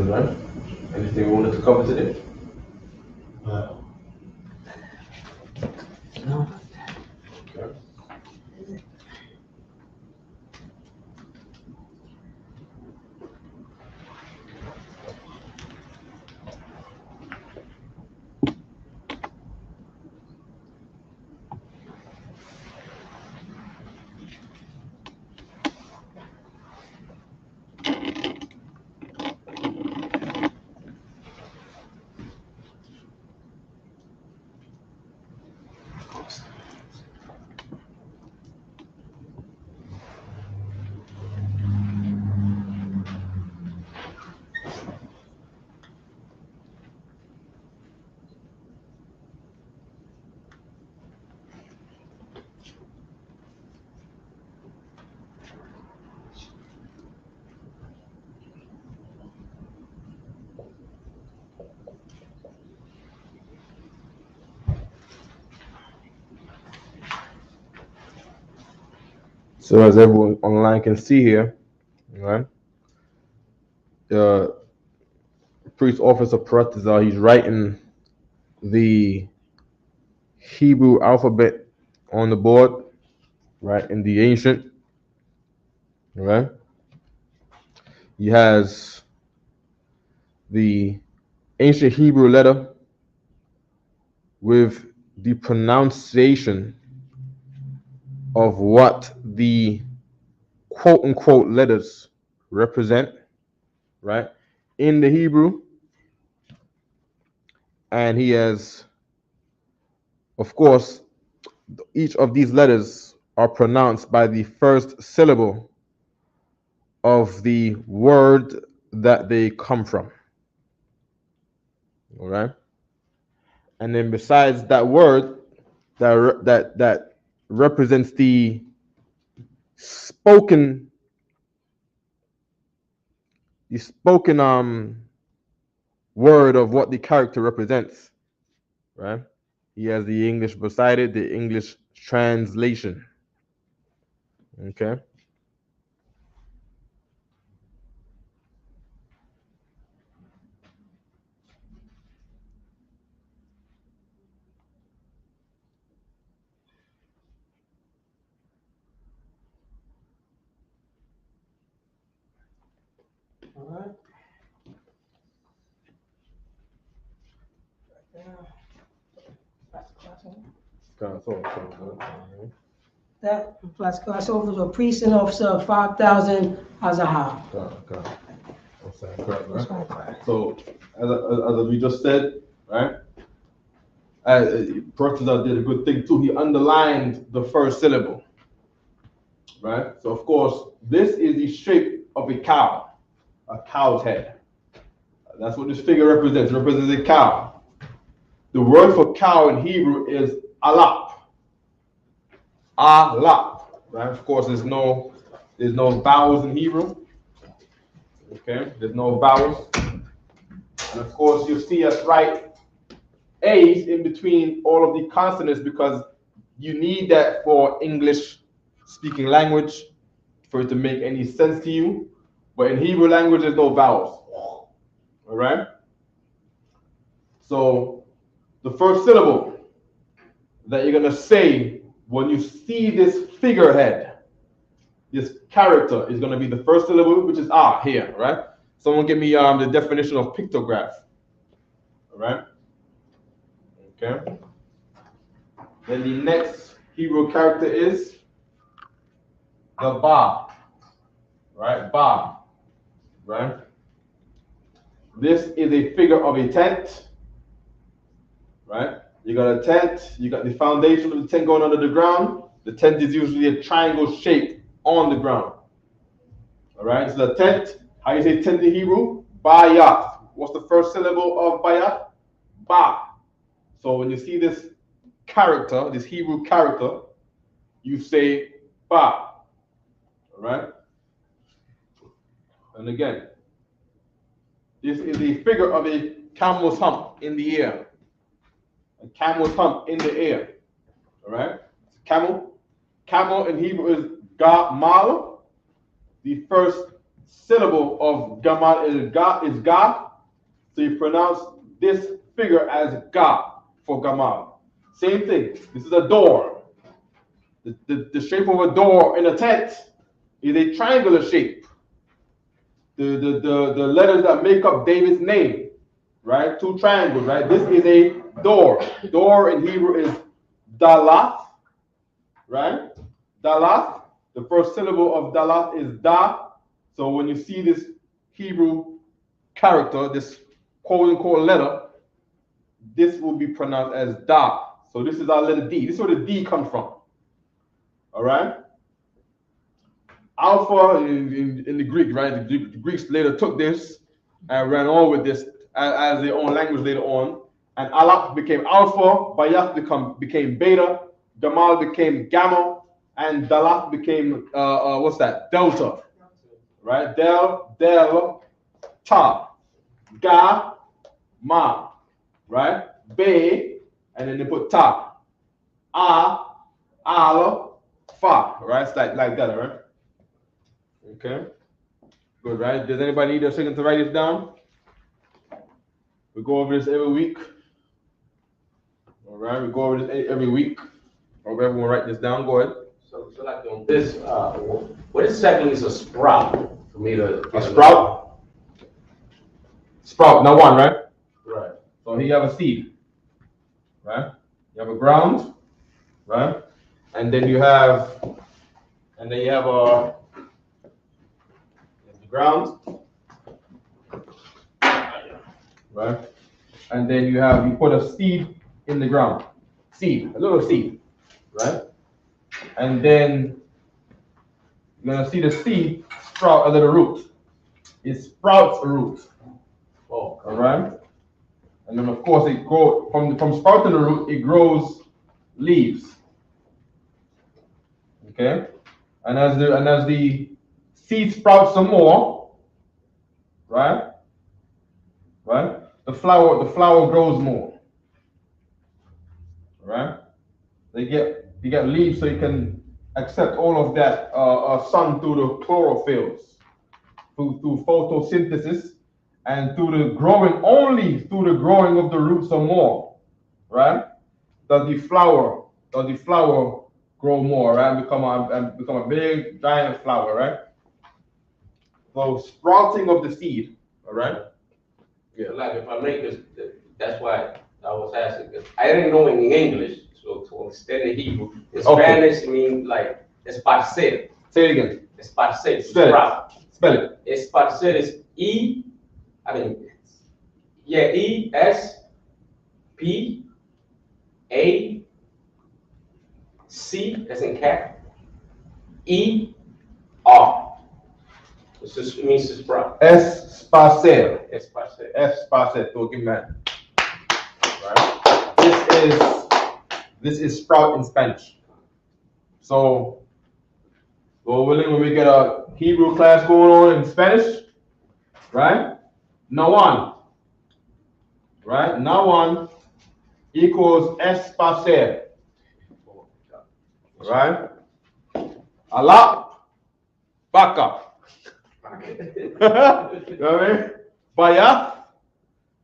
right? Anything we wanted to cover today? No. Okay. So as everyone online can see here, right? The priest officer Paratizal, he's writing the Hebrew alphabet on the board, right? In the ancient, right? He has the ancient Hebrew letter with the pronunciation of what the quote unquote letters represent, right? In the Hebrew. And he has, of course, each of these letters are pronounced by the first syllable of the word that they come from. All right. And then besides that word that represents the spoken word of what the character represents, right? He has the English beside it, the English translation. Okay. All right. That plus class officer, a precinct officer, 5,000 Azahar. So, as we just said, right? Protestant did a good thing too. He underlined the first syllable, right? So, of course, this is the shape of a cow's head. That's what this figure represents. It represents a cow. The word for cow in Hebrew is alap. Alap, right? Of course, there's no vowels in Hebrew. Okay, there's no vowels. And of course, you see us write A's in between all of the consonants because you need that for English speaking language for it to make any sense to you. But in Hebrew language, there's no vowels. All right? So the first syllable that you're going to say when you see this figurehead, this character is going to be the first syllable, which is here, right? Someone give me the definition of pictograph. All right? Okay. Then the next Hebrew character is the ba, right? Ba, right? This is a figure of a tent, right? You got a tent, you got the foundation of the tent going under the ground. The tent is usually a triangle shape on the ground. All right, so the tent, how you say tent in Hebrew? Bayat. What's the first syllable of bayat? Ba. So when you see this character, this Hebrew character, you say ba. All right? And again, this is the figure of a camel's hump in the air. A camel's hump in the air. All right? Camel. Camel in Hebrew is gamal. The first syllable of Gamal is Ga. So you pronounce this figure as Ga for Gamal. Same thing. This is a door. The shape of a door in a tent is a triangular shape. The letters that make up David's name, right? Two triangles, right? This is a door. Door in Hebrew is Dalath, right? Dalath. The first syllable of Dalath is Da. So when you see this Hebrew character, this quote unquote letter, this will be pronounced as Da. So this is our letter D. This is where the D comes from. All right? Alpha in the Greek, right? The Greeks later took this and ran on with this as their own language later on. And Alap became Alpha, Bayath became Beta, Gamal became Gamma, and Dalat became, what's that? Delta, right? Del, Ta, Ga, Ma, right? Be, and then they put Ta, Ala, Fa, right? It's like that, all right? Okay, good, right? Does anybody need a second to write this down? We go over this every week. All right, we go over this every week. Hope everyone write this down. Go ahead. So like on this, what exactly is a sprout for me to? A sprout? Sprout, now one, right? Right. So here you have a seed, right? You have a ground, right? And then you have a ground, right? And then you put a seed in the ground, a little seed, right? And then you're gonna see the seed sprout under the root. It sprouts a root. Oh, all right. And then of course it grows from sprouting the root. It grows leaves. Okay. And as the seed sprouts some more, right? Right. The flower grows more. Right. You get leaves so you can accept all of that sun through the chlorophylls, through photosynthesis, and through the growing of the roots some more, right? Does the flower grow more, right? Become a big giant flower, right? So sprouting of the seed, all right? yeah. Like if I make this, that's why I was asking. 'Cause I didn't know in English, so to understand the Hebrew, in Spanish it means like esparcer. Say it again. Esparcer. Spell it. Esparcer is E S P A C as in cat E R. It means to sprout. Esparcer. Esparcer. Esparcer. So give me that. Right. This is sprout in Spanish. So, Lord willing, when we get a Hebrew class going on in Spanish, right? Nawan. Right? Nawan equals esparcer. Right? Alap, baka. You know what I mean? Bayat,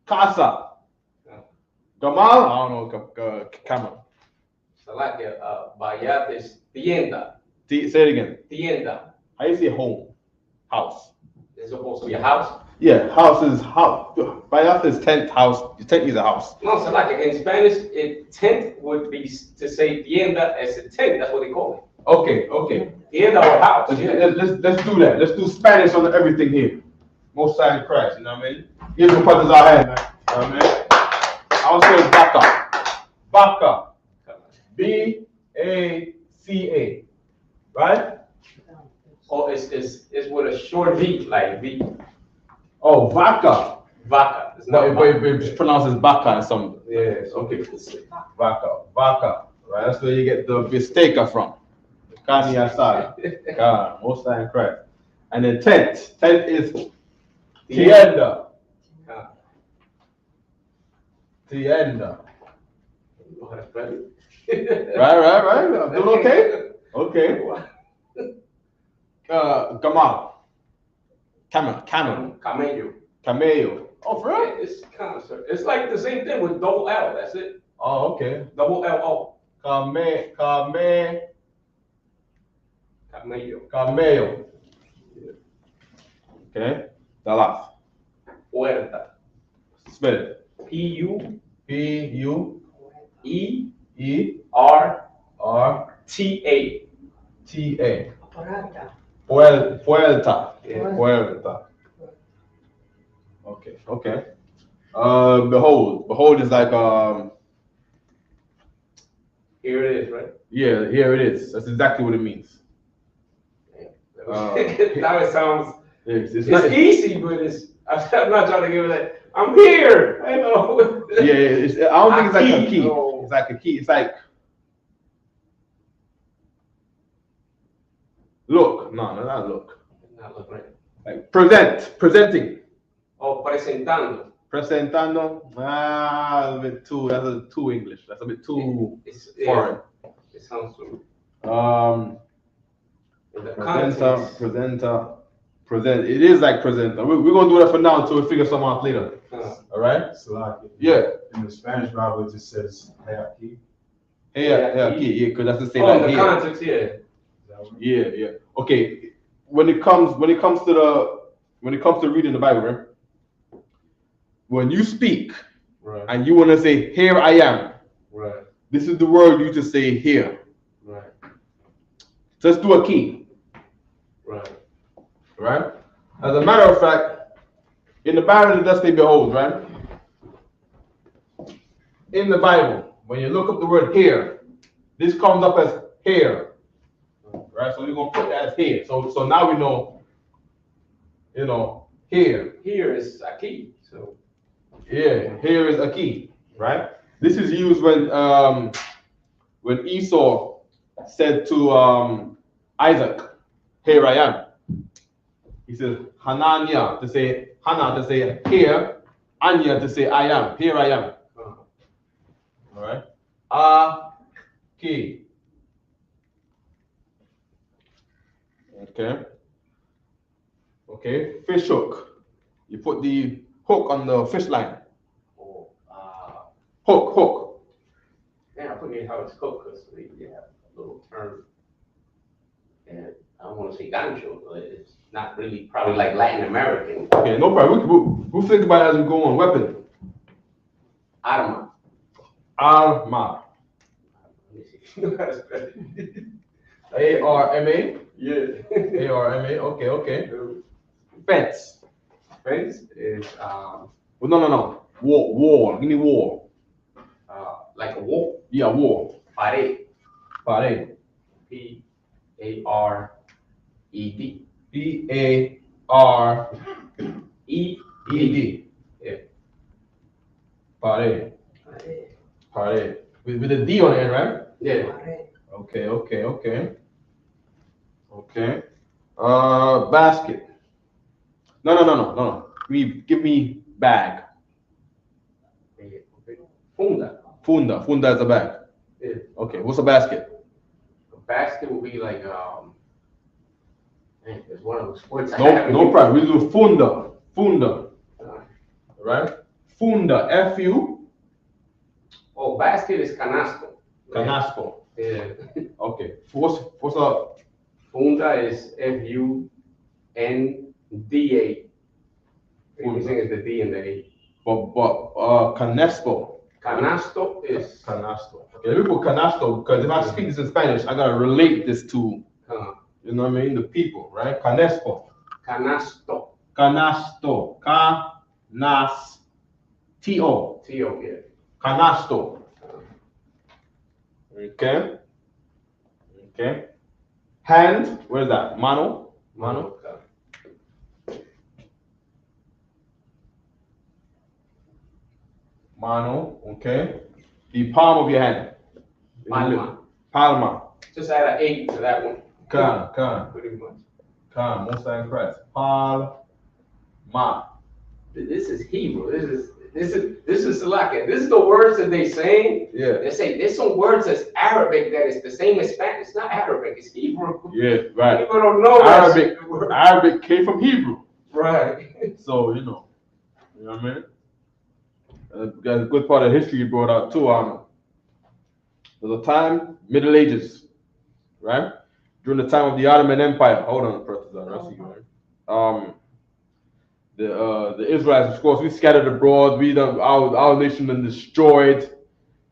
casa. Gamal, I don't know, camel. So like Bayat is tienda. Say it again. Tienda. How do you say home? House. It's supposed to be a house. Yeah, house is house. Bayat is tent, house. Tent is a house. No, so like in Spanish, tent would be to say tienda as a tent. That's what they call it. Okay. Tienda or house. Let's do that. Let's do Spanish on everything here. Most High Christ, you know what I mean? Give the brothers our hand, man. You know what I mean? I'll say Baka. Baka. B-A-C-A. Right? Oh, it's with a short V, like V. Oh, Vaca. Vaca. It's No, not but it's pronounced as Baka in some. yeah, some people say. Vaca. Right? That's where you get the bisteca from. Carne asada. God, Most High Christ. And then tent. Tent is tienda. Tienda. Right. I'm doing okay? Okay. Gamal. Camel. Camello. Oh, for real? Yeah, it's kind of, it's like the same thing with double L. That's it. Oh, okay. Double L-O. Camello. Okay. The last. Puerta. Spell it. P-U-E-R-T-A. T-A. Porata. Puerta. Yeah. Puerta. Okay. Okay. Behold. Behold is like Here it is, right? Yeah, here it is. That's exactly what it means. Now it sounds. It's It's not, easy, but I'm not trying to give it that. I'm here. I know. yeah, I don't think it's like a key. No. It's like a key. It's like look. No, not look. Not look right. Like presenting. Oh, presentando. Presentando. A bit too. That's too English. That's a bit too foreign. It sounds too. In the context. Present. It is like presenter. We're gonna do that for now until we figure something out later. All right? Yeah. In the Spanish Bible, it just says "Hey aquí." Yeah, because that's the same. Oh, in like the here. context, yeah. Yeah. Okay. When it comes to reading the Bible, right? When you speak Right. and you want to say "Here I am," Right. this is the word you just say "here." Right. So let's do a key. Right. Right? As a matter of fact, in the Bible it does say "behold," right? In the Bible, when you look up the word "here," this comes up as "here," right? So we're gonna put that as "here." So now we know, here. Here is aquí. So. Yeah, here is a key, right? This is used when Esau said to Isaac, "Here I am." He says Hanania to say Hana to say here, Anya to say I am. Here I am. All right. Key. Okay. Fish hook. You put the hook on the fish line. Oh, Hook. man, I put in how it's cooked because we have a little term. And I don't want to say gancho, but it's not really probably like Latin American. Okay, no problem. We'll think about it as we go on. Weapon. Arma. Arma. Let me see. A-R-M-A? Yeah. A-R-M-A. Okay. Fence. Fence is Well, no. Wall. Give me wall. like a wall. Yeah, wall. Pared. P-A-R-E-D. P-A-R-E-D. P-A-R-E-D. Yeah. Pared. With a D on it, right? Yeah. Okay. Basket. No. Give me bag. Funda is a bag. Yeah. Okay, what's a basket? A basket will be like man, it's one of those sports. No problem. We do funda. Right? Funda. F-U. Oh, basket is canasto. Canasco. Yeah. Okay. What's a Funda is F-U-N-D-A. Everything is the D and the A. but canespo. Canasto is. Canasto. Okay, let me put canasto because if I speak this in Spanish, I gotta relate this to, you know what I mean, the people, right? Canespo. Canasto. Canasto. T-O. T-O, yeah. Canasto. Okay. Hand, where's that? Mano. Mano, okay. The palm of your hand. Palma. Just add an 8 to that one. Can. Pretty much. Can, most time correct. Palma. This is Hebrew. This is like this is the words that they saying. Yeah. They say there's some words that's Arabic that is the same as Spanish. It's not Arabic. It's Hebrew. Yeah, right. People don't know Arabic came from Hebrew. Right. So, you know what I mean? Got a good part of history you brought out too. There's a time, Middle Ages, right? During the time of the Ottoman Empire. Hold on, Professor. I see you, right? The Israelites, of course, we scattered abroad. Our nation been destroyed.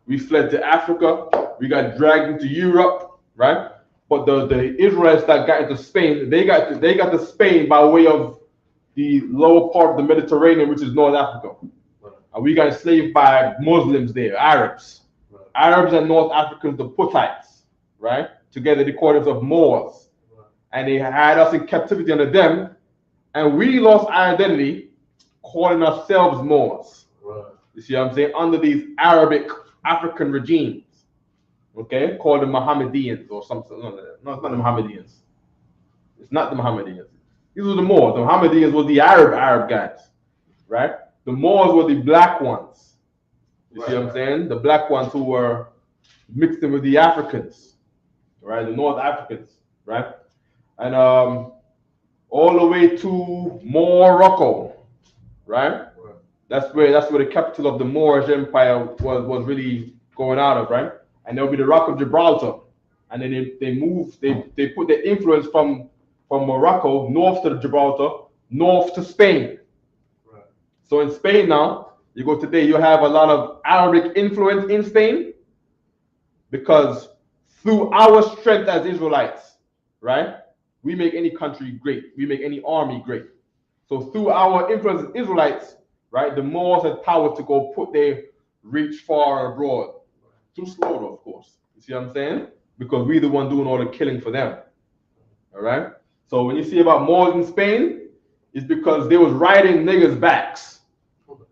We fled to Africa. We got dragged into Europe, right? But the Israelites that got into Spain, they got to Spain by way of the lower part of the Mediterranean, which is North Africa. And we got enslaved by Muslims there, Arabs. Arabs and North Africans, the Puttites, right? Together the quarters of Moors. And they had us in captivity under them. And we lost our identity calling ourselves Moors. You see what I'm saying? Under these Arabic African regimes. Okay? Called the Mohammedans or something. No, it's not the Mohammedans. It's not the Mohammedans. These were the Moors. The Mohammedans were the Arab guys. Right? The Moors were the black ones. You see what I'm saying? The black ones who were mixed in with the Africans. Right? The North Africans. Right? And all the way to Morocco. Right? That's where the capital of the Moorish Empire was really going out of, right? And there'll be the Rock of Gibraltar. And then they put their influence from Morocco north to Gibraltar, north to Spain. Right. So in Spain now, you go today, you have a lot of Arabic influence in Spain because through our strength as Israelites, right? We make any country great. We make any army great. So through our influence as Israelites, right, the Moors had power to go put their reach far abroad. Too slow, of course. You see what I'm saying? Because we're the one doing all the killing for them. All right? So when you see about Moors in Spain, it's because they was riding niggas' backs.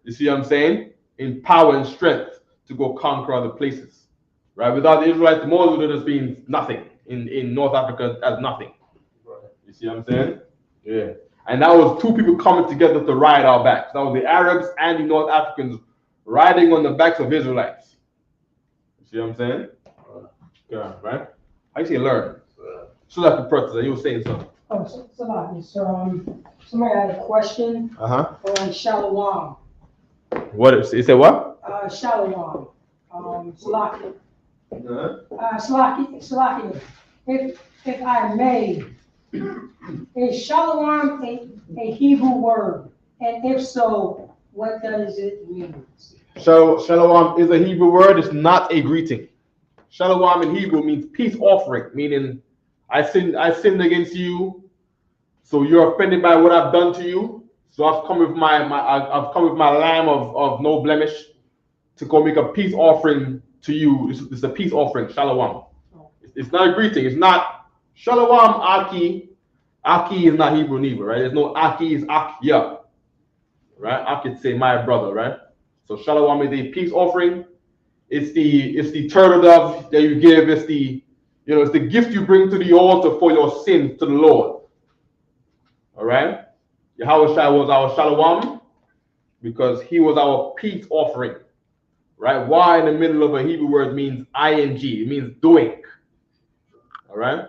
You see what I'm saying? In power and strength to go conquer other places. Right? Without the Israelites, the Moors would have just been nothing in North Africa as nothing. You see what I'm saying? Yeah. And that was two people coming together to ride our backs. That was the Arabs and the North Africans riding on the backs of Israelites. You see what I'm saying? Yeah, right? How you say learn? So that's the purpose. You were saying something. Oh, so somebody had a question on Shalom. What is it? Say what? Shalom. Salaki. Salaki. If I may, is Shalom a Hebrew word? And if so, what does it mean? Shalom is a Hebrew word. It's not a greeting. Shalom in Hebrew means peace offering, meaning I sinned against you, so you're offended by what I've done to you. So I've come with my lamb of no blemish to go make a peace offering to you. It's a peace offering, Shalom. It's not a greeting. It's not Shalom Aki. Aki is not Hebrew neither, right? There's no Aki, it's Akya. Right? Aki say my brother, right? So Shalom is a peace offering. It's the turtle dove that you give. It's the gift you bring to the altar for your sins to the Lord. All right? Yahweh Shai was our Shalom because he was our peace offering. Right? Y in the middle of a Hebrew word means ing. It means doing. All right?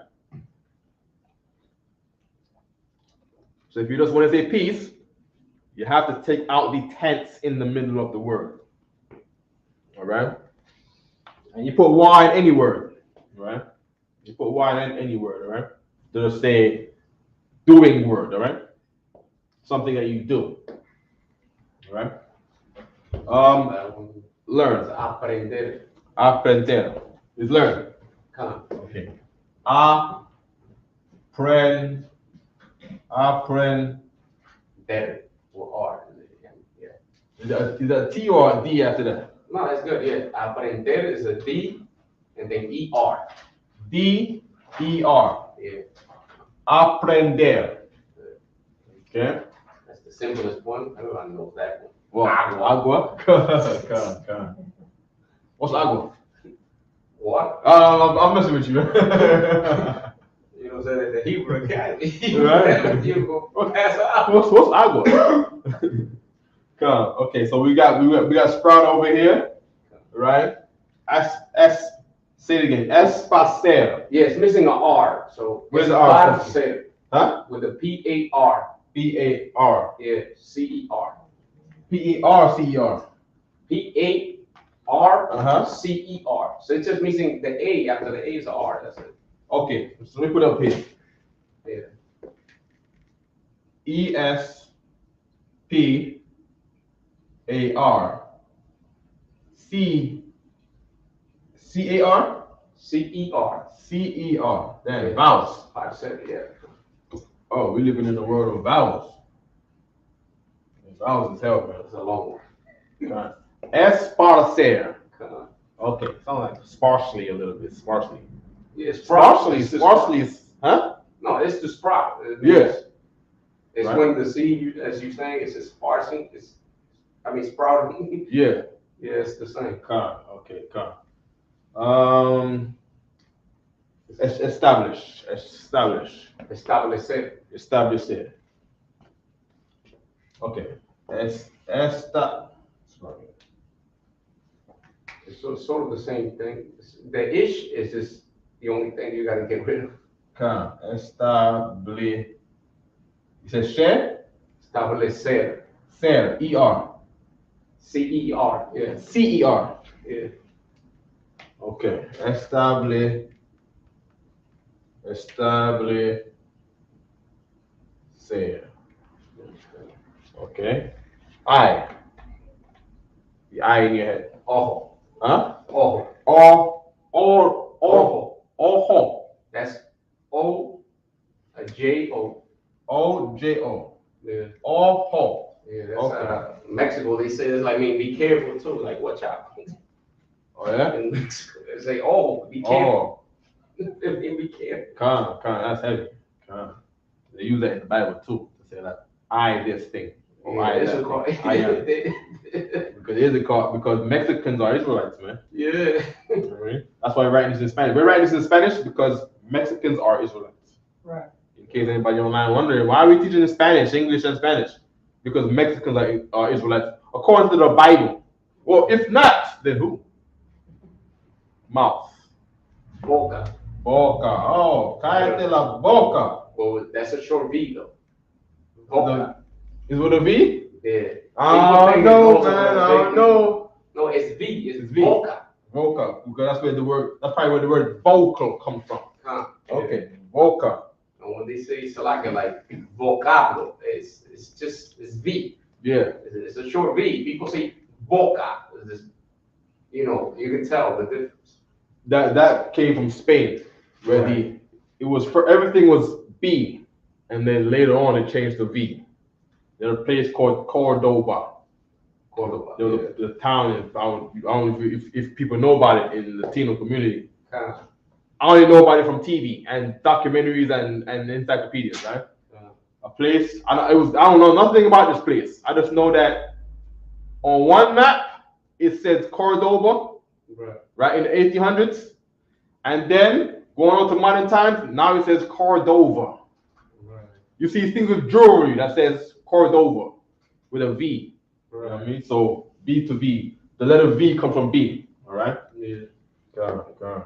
So if you just want to say peace, you have to take out the tense in the middle of the word. All right? And you put Y in any word. Right? You put Y in any word. All right? Just say doing word. All right? Something that you do. All right? Learn. Aprender. Aprender. Is learn. Okay. Aprender. Or R. Yeah. Is that a T or a D after that? No, that's good. Yeah. Aprender is a D and then ER. D-E-R. Yeah. Aprender. Okay. That's the simplest one. Everyone knows that one. What? Agua? Come. What's agua? What? I'm messing with you. You know what I'm saying? The Hebrew Academy. Right. You go pass out. What's agua? Come. Okay, so we got Sprout over here, right? Say it again. Espacer. Yeah, it's missing an R. So where's the R? Huh? With a P-A-R. P-A-R. Yeah, C-E-R. P-E-R-C-E-R. P-A-R-C-E-R. So it's just missing the A after the A is a R. That's it. Okay, so let me put it up here. Yeah. E-S-P-A-R. C-C-A-R? C-E-R. C-E-R. Then Yeah. vowels. 5 7, yeah. Oh, we're living in the world of vowels. Vowels is hell, man. It's a long one. Esparcer. Come on. Okay, sounds like sparsely a little bit. Sparsely. Yeah, sprout. Sparsely. It's the Sparsely is, huh? No, it's the sprout. It Yes. means- It's Right. when the seed, as you saying, it's sparsing. Sprouting. Yeah. Yeah, it's the same. Car. Okay, car. Establish. Establecer. Establish it. Okay. It's sort of the same thing. The ish is just the only thing you gotta get rid of. Establish. You said share? Establecer. Ser. E-R. C-E-R. Yeah. C-E-R. Yeah. Okay. Establish. Ser. Okay. I. The I in your head. Ojo. Huh? Ojo. Ojo. That's O-J-O. O-J-O. Yeah. Ojo. Yeah, that's Okay. Mexico. They say it's like, be careful too. Like, watch out. Oh, yeah? In Mexico, they say, oh, be careful. Oh. Be careful. That's heavy. They use that in the Bible too, to say that I this thing. Or Yeah, I it's that a call. thing. I am. Because it is a call, because Mexicans are Israelites, man. Yeah. Right? That's why we're writing this in Spanish. We're writing this in Spanish because Mexicans are Israelites. Right. In case anybody online wondering, why are we teaching in Spanish, English and Spanish? Because Mexicans are Israelites, according to the Bible. Well, if not, then who? Mouth. Boca. Boca. Oh, cállate la boca. Well, that's a short V though. Boca. Is with a V? Yeah. I don't People think know, it's man. also I a don't big- know. No, it's V. It's It's V. Boca. Voca, because that's where that's probably where the word vocal comes from. Huh. Okay, voca. And when they say Salaka, like vocablo, it's V. Yeah. It's a short V. People say boca. It's just, you can tell the difference. That came from Spain, where Right. everything was B, and then later on it changed to V. There's a place called Cordoba. Cordoba. There was the town. I don't know if people know about it in the Latino community. Huh. I only know about it from TV and documentaries and encyclopedias, right? A place. I don't know nothing about this place. I just know that on one map it says Cordoba, right in the 1800s, and then going on to modern times, now it says Cordova. Right. You see things with jewelry that says Cordova with a V. You know what I mean? So B to V. The letter V comes from B. All right. Yeah. Go.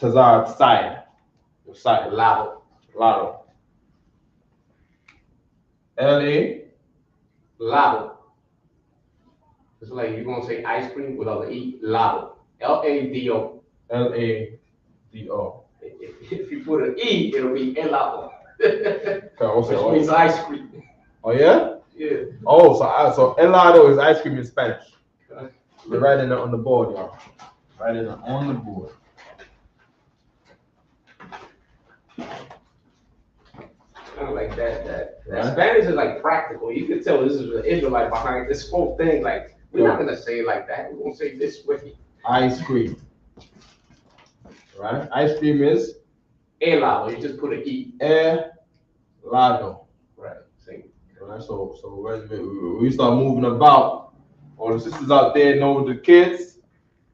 Tazar side. Lado. L-A. Lado. It's like you're gonna say ice cream without the E. Lado. L-A-D-O. L-A-D-O. If you put an E, it'll be helado. What's Which that? means ice cream. Oh yeah? Yeah. Oh, so helado is ice cream in Spanish. Okay. We're writing it on the board, y'all. Writing it on the board. Kind of like that Right. Spanish is like practical. You can tell this is an Israelite behind this whole thing. Like, we're not gonna say it like that. We're gonna say it this way. Ice cream. Right? Ice cream is Helado. You just put an E. helado. Right. Same. Right? So when we start moving about, all the sisters out there know the kids.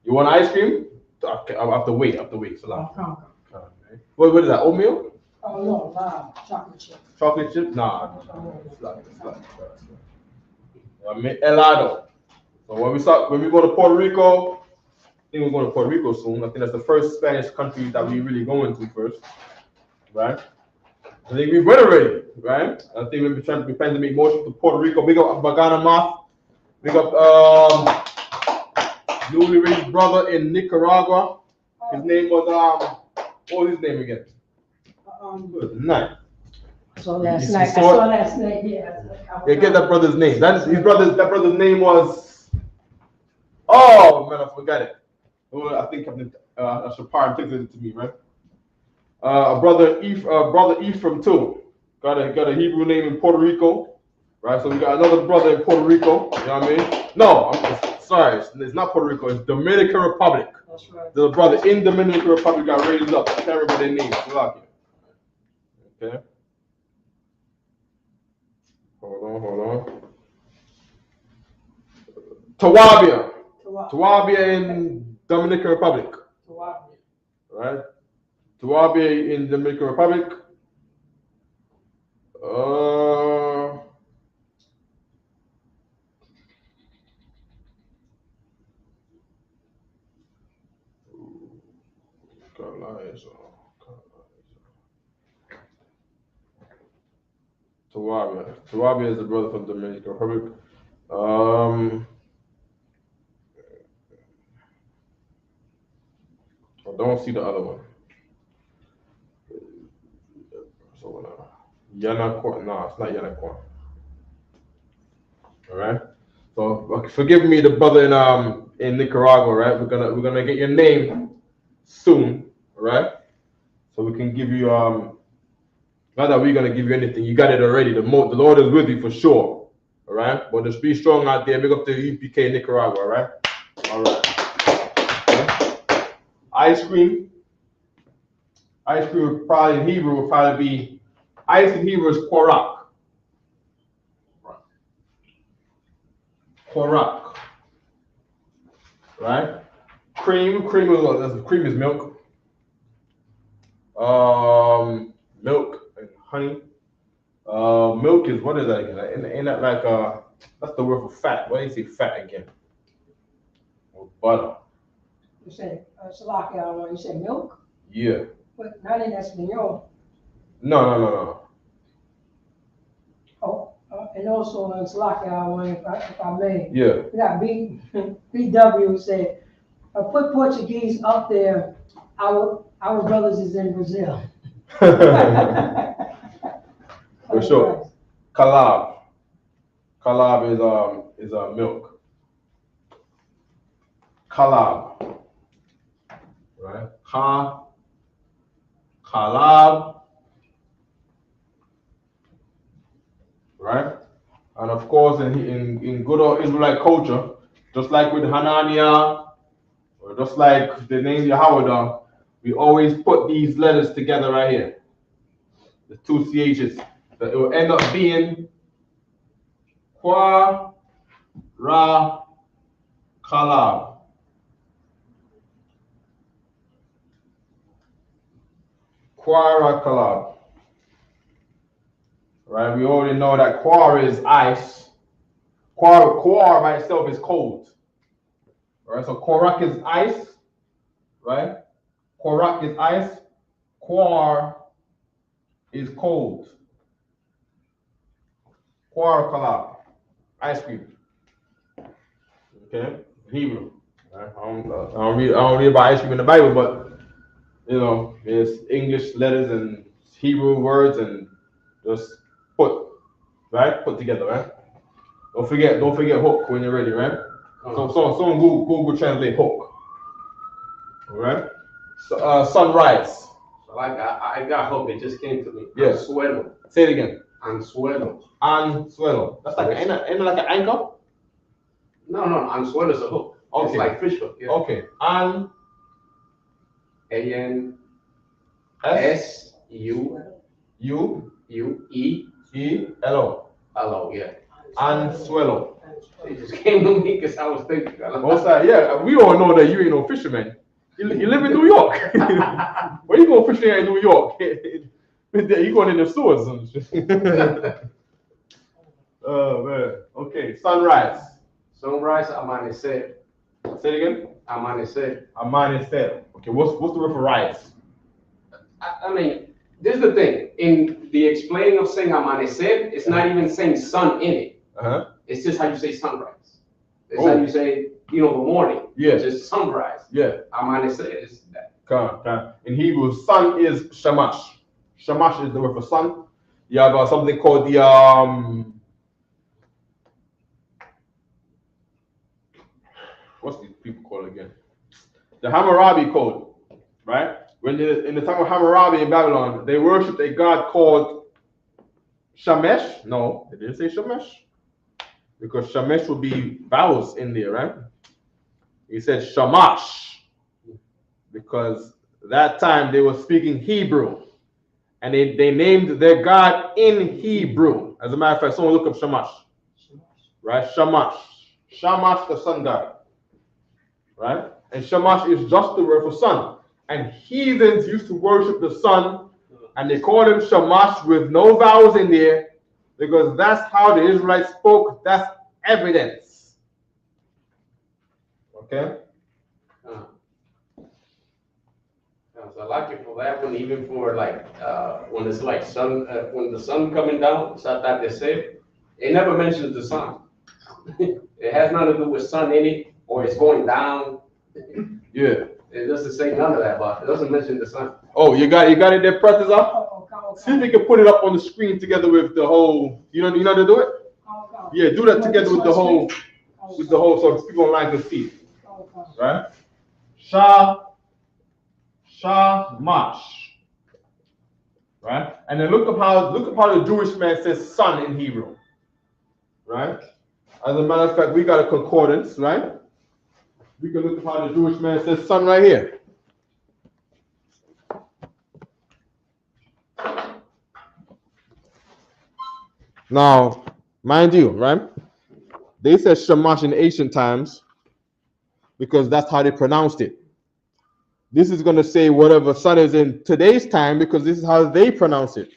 You want ice cream? Okay, I have to wait. So what is that? Oatmeal? Oh, no, chocolate chip. Chocolate chip? Nah. It's like. I mean, helado. So when we go to Puerto Rico, I think we're going to Puerto Rico soon. I think that's the first Spanish country that we really going to first, right? I think we went already, right? I think we're trying to make motion to Puerto Rico. Big up Bagana Math. Big up newly raised brother in Nicaragua. His name was what was his name again? Good night. So last night, I saw last night, yeah. Yeah, get that brother's name. That brother's name was, oh man, I forgot it. Well, I think Captain Shapar takes it to me, right? Brother Ephraim too. Got a Hebrew name in Puerto Rico, right? So we got another brother in Puerto Rico. You know what I mean? No, sorry, it's not Puerto Rico. It's Dominican Republic. That's right. The brother in Dominican Republic got raised up. I can't remember their name. Okay. Hold on. Tawabia in Dominican Republic. Right? Tawabia in Dominican Republic. Tawabia is the brother from Dominican Republic. I don't see the other one. So Yanakwa, no, it's not Yanakwa. All right. So forgive me, the brother in Nicaragua, right? We're gonna get your name soon, all right? So we can give you not that we're gonna give you anything. You got it already. The Lord is with you for sure, all right? But just be strong out there. Big up to UPK Nicaragua, all right? All right. Okay. Ice cream probably in Hebrew would probably be ice in Hebrew is korak. Korak. Right? Cream is milk. Milk and honey. Milk is, what is that again? Ain't that like that's the word for fat. What do you say fat again? Or butter. You said Salakia, you said milk? Yeah. But not in Espanol. No. Oh, and also in Salakia, if I may. Yeah. We got BW said, put Portuguese up there. Our brothers is in Brazil. For sure. Kalab is milk. Kalab. Right? Kalab. Right? And of course in good old Israelite culture, just like with Hananiah, or just like the name Yahweh, we always put these letters together right here. The two CHs. That it will end up being Kwa Ra Kalab. Kwa Ra Kalab. Right? We already know that Quar is ice. Quar by itself is cold. Right? So Korak is ice. Right? Korak is ice. Quar is cold. Quar Kalab. Ice cream. Okay? Hebrew. Right? I don't read about ice cream in the Bible, but you know, there's English letters and Hebrew words and just put together, right? Don't forget hook when you're ready, right? So someone Google translate hook. All right? So, sunrise. Like I got hope. It just came to me. Yes. Anzuelo. Say it again. Anzuelo. Anzuelo. That's like ain't it like an anchor? No. Anzuelo is a hook. Okay. It's like fish hook. Yeah. Okay. ANSUUE. Hello, yeah. Anzuelo. It just came to me because I was thinking. Yeah, we all know that you ain't no fisherman. You live in New York. Where you go fishing in New York? You going in the sewers and shit. Oh man. Okay, sunrise. Sunrise, amanecer. Say it again. Amanecer. Amanecer. Okay, what's the word for rise? I mean, this is the thing. In the explaining of saying amanecer, it's not even saying sun in it. It's just how you say sunrise. It's how you say, the morning. Yeah. It's just sunrise. Yeah. Amanecer is that. In Hebrew, sun is shamash. Shamash is the word for sun. You have something called the what's these people called again? The Hammurabi code, right? When in the time of Hammurabi in Babylon, they worshipped a god called Shamesh. No, they didn't say Shamesh, because Shamesh would be vowels in there, right? He said Shamash, because that time they were speaking Hebrew, and they named their god in Hebrew. As a matter of fact, someone look up Shamash, right? Shamash, the sun god, right? And Shamash is just the word for sun. And heathens used to worship the sun, and they called him Shamash with no vowels in there, because that's how the Israelites spoke. That's evidence. Okay? So I like it for that one, even for when it's like sun, when the sun coming down, Satat they say, it never mentions the sun. It has nothing to do with sun in it, or it's going down. Yeah. It doesn't say none of that, but it doesn't mention the sun. Oh, you got it there, practice up? See if you can put it up on the screen together with the whole, you know how to do it? Yeah, do that together with the whole, so people online can see. Right? Shamash. Right? And then look up how the Jewish man says sun in Hebrew. Right? As a matter of fact, we got a concordance, right? We can look at how the Jewish man says sun right here. Now, mind you, right? They said Shamash in ancient times because that's how they pronounced it. This is going to say whatever sun is in today's time because this is how they pronounce it.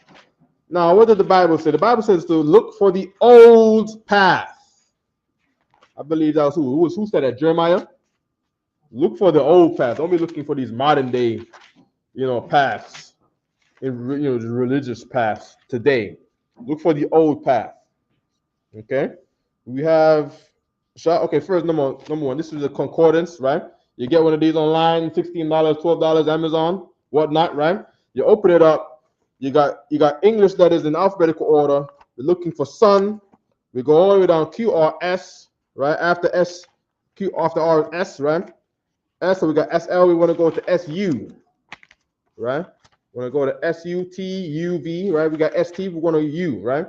Now, what did the Bible say? The Bible says to look for the old path. I believe that was who said that? Jeremiah? Look for the old path. Don't be looking for these modern day, paths, the religious paths today. Look for the old path. Okay, we have. Okay, first number one. This is a concordance, right? You get one of these online, $16, $12, Amazon, whatnot, right? You open it up. You got English letters in alphabetical order. We're looking for sun. We go all the way down QRS, right? After S, Q after R, S, right? S, so we got SL, we want to go to SU, right? We want to go to SUTUV, right? We got ST, we want to U, right?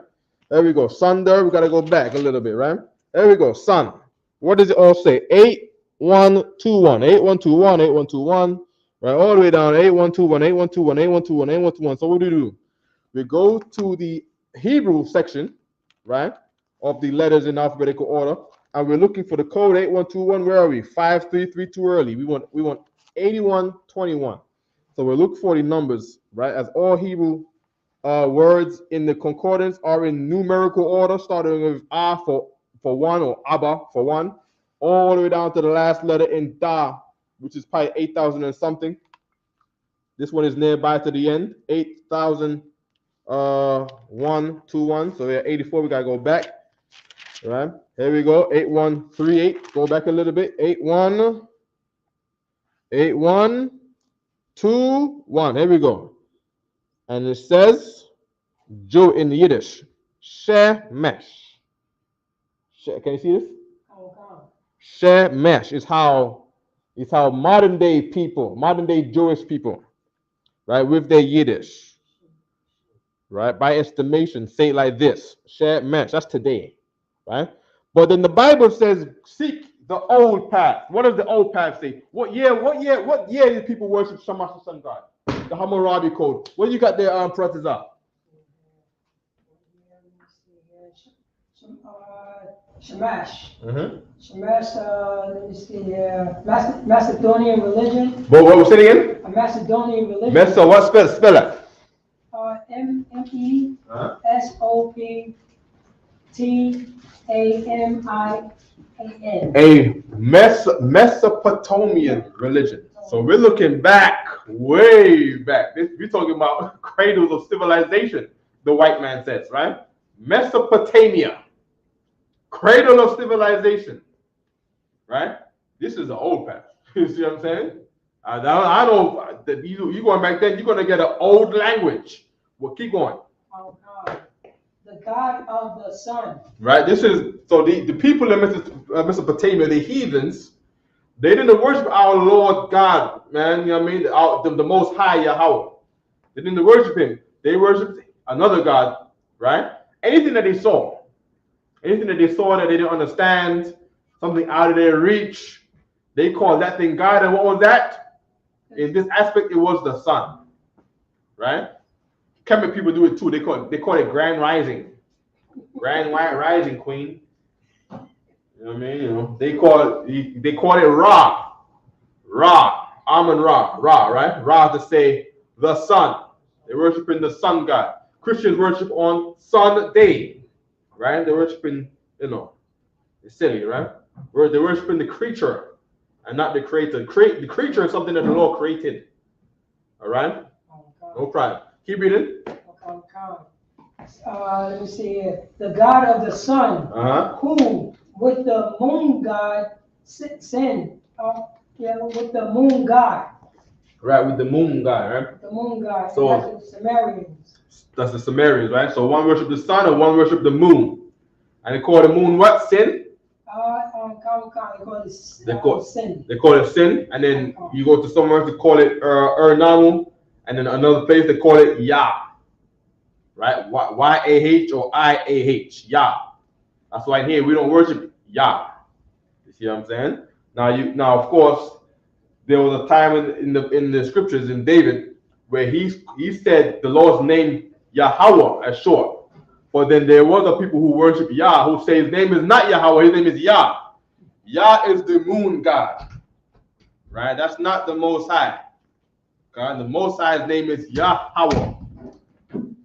There we go. Sunder, we got to go back a little bit, right? There we go. Sun. What does it all say? 8121, 8121, 8121, right? All the way down 8121, 8121, 8121, 8121. So what do? We go to the Hebrew section, right? Of the letters in alphabetical order. And we're looking for the code 8121. Where are we? 533, too early. We want 8121. So we'll look for the numbers, right? As all Hebrew words in the concordance are in numerical order, starting with A for one, or Abba for one, all the way down to the last letter in Da, which is probably 8,000 and something. This one is nearby to the end, 8,001, so we're at 84. We gotta go back. All right, here we go. 8138. Go back a little bit. 8121. Here we go. And it says, Joe in Yiddish, Shemesh. Can you see this? Shemesh is how modern day people, modern day Jewish people, right, with their Yiddish, right, by estimation, say it like this: Shemesh. That's today. Right? But then the Bible says, seek the old path. What does the old path say? What year did people worship Shamash, the sun god? The Hammurabi code. What you got there, brothers up? Shamash. Shamash, let me see, Macedonian religion. What was it again? A Macedonian religion. Mesa, what spell it? MESOPTAMI A-N. Mesopotamian religion. So we're looking back, way back. We're talking about cradles of civilization, the white man says, right? Mesopotamia, cradle of civilization, right? This is the old path. You see what I'm saying? I know that you going back then, you're going to get an old language. Well, keep going. The God of the sun. Right? This is, so the people in Mesopotamia, the heathens, they didn't worship our Lord God, man. You know what I mean? The Most High Yahweh. They didn't worship him. They worshiped another God, right? Anything that they saw that they didn't understand, something out of their reach, they called that thing God. And what was that? In this aspect, it was the sun, right? Kemet people do it too. They call it Grand Rising. Grand Rising Queen. You know what I mean? You know, they call it Ra. Amun Ra, right? Ra to say the sun. They're worshiping the sun god. Christians worship on Sunday, right? They're worshiping, it's silly, right? They're worshiping the creature and not the creator. The creature is something that the Lord created. All right? No problem. Keep reading. Let me see here. The God of the sun, who with the moon god sin. With the moon god. Right, with the moon god, right? The moon god. So that's the Sumerians. That's the Sumerians, right? So one worship the sun and one worship the moon. And they call the moon what? Sin? They call it sin. They call it sin. And then you go to somewhere to call it Namu. And then another place they call it Yah. Right? Y-A-H or I-A-H. Yah. That's why here we don't worship Yah. You see what I'm saying? Now of course, there was a time in the scriptures in David where he said the Lord's name Yahweh as short. But then there was a people who worship Yah who say his name is not Yahweh, his name is Yah. Yah is the moon god. Right? That's not the Most High. God, the Most High's name is Yahweh.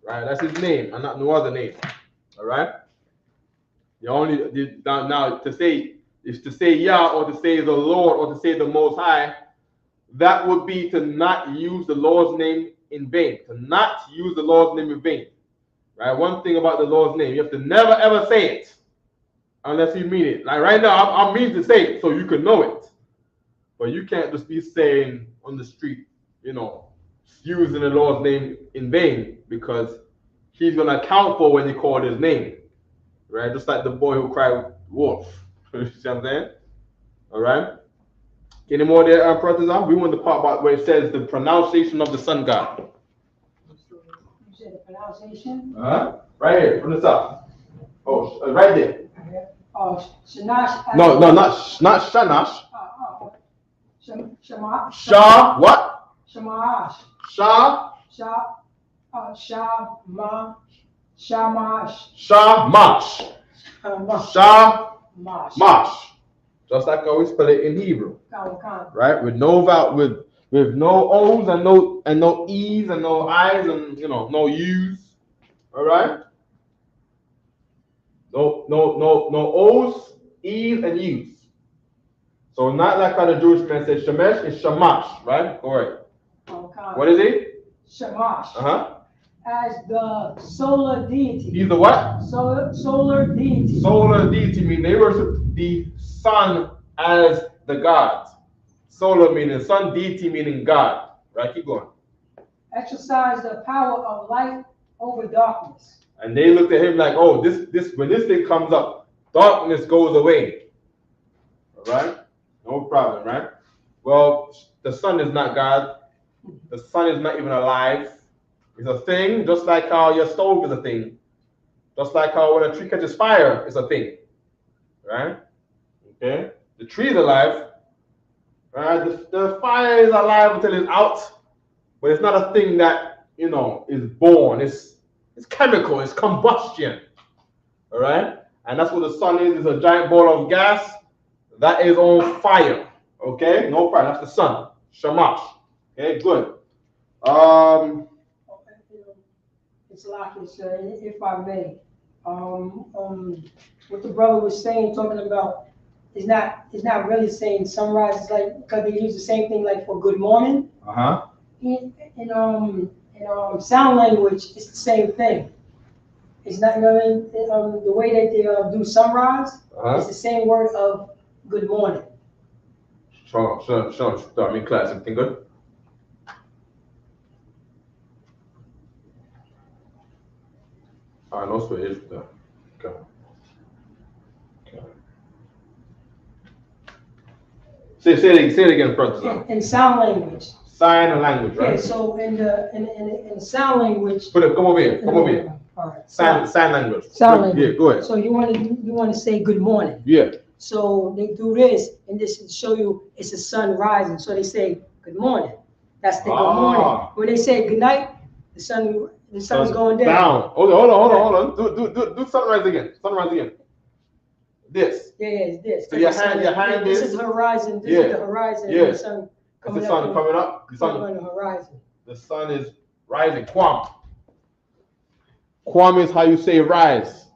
Right? That's his name and not no other name. All right? Now to say Yah or to say the Lord or to say the Most High, that would be to not use the Lord's name in vain. To not use the Lord's name in vain. Right? One thing about the Lord's name, you have to never ever say it unless you mean it. Like right now, I mean to say it so you can know it. But you can't just be saying on the street, using the Lord's name in vain, because he's going to account for when you call his name. Right? Just like the boy who cried wolf. You see what I'm saying? All right? Any more there, brothers? We want to talk about where it says the pronunciation of the sun god. You said the pronunciation? Right here, from the top. Oh, right there. Shanash. No, not Shanash. Shamash. Shah, what? Shamash. Shamash. Just like I always spell it in Hebrew. Right? With no vowel, with no O's and no E's and no I's and no U's. All right? No O's, E's, and U's. So not like how the Jewish man said Shemesh, it's Shamash, right? All right. What is it? Shamash. As the solar deity. He's the what? Solar deity. Solar deity means they worship the sun as the god. Solar meaning sun, deity meaning God. Right? Keep going. Exercise the power of light over darkness. And they looked at him like, oh, this when this thing comes up, darkness goes away. All right? No problem, right? Well, the sun is not God. The sun is not even alive. It's a thing, just like how your stove is a thing. Just like how when a tree catches fire, it's a thing. Right? Okay? The tree is alive. Right? The fire is alive until it's out. But it's not a thing that, is born. It's chemical. It's combustion. All right? And that's what the sun is. It's a giant ball of gas that is on fire. Okay? No problem. That's the sun. Shamash. Okay? Good. It's like it's, if I may, what the brother was saying, talking about it's not really saying sunrise. It's like, because they use the same thing like for good morning. Uh-huh. In sound language, it's the same thing. It's not, the way that they do sunrise, it's the same word of good morning. Sure. I'm in class. Everything good? I know Swedish. Okay. Say it again, brother. In sound language. Sign language, right? Yeah, so in the sound language. Come over here. All right. Sign language. Sound language. Yeah, go ahead. So you want to say good morning. Yeah. So they do this, and this to show you it's the sun rising. So they say good morning. That's the good morning. When they say good night, the sun is going down. Hold on. Do sunrise again. This. Yeah, it's this. So your hand This is the horizon. This is the horizon. Yeah. The sun coming the sun up. coming up. On the horizon. The sun is rising. Kwam is how you say rise,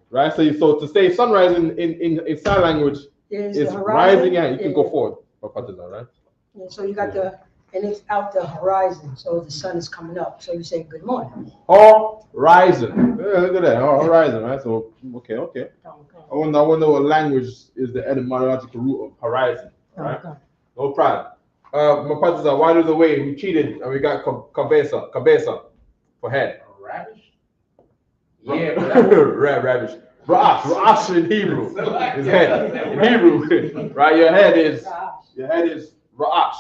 right? So to say sunrise in sign language is rising. Yeah, you can go forward. Right? Yeah, so you got and it's out the horizon, so the sun is coming up. So you say good morning. Horizon. Yeah, look at that. Horizon, right? So okay. I wonder what language is the etymological root of horizon. Right? No problem. My partners are wide of the way. We cheated and we got cabeza for head. Ravish? Yeah, but that was Ravish. Ra'ash in Hebrew is head. In Hebrew, right? Your head is Ra'ash.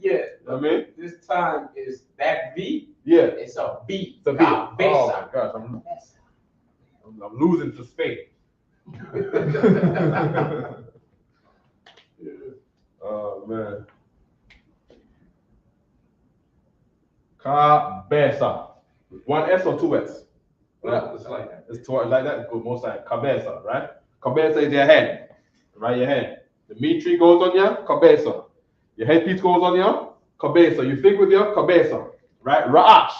Yeah. You know what I mean? This time is that V. Yeah. It's a B. It's a V. Oh my gosh, I'm losing to Spain. Oh man. Cabeza. One S or two S? Well, it's like that. It's like that. Good, most like cabeza, right? Cabeza is your head, right? Your head. The meat tree goes on your cabeza. Your headpiece goes on your cabeza. You think with your cabeza, right? Ra'ash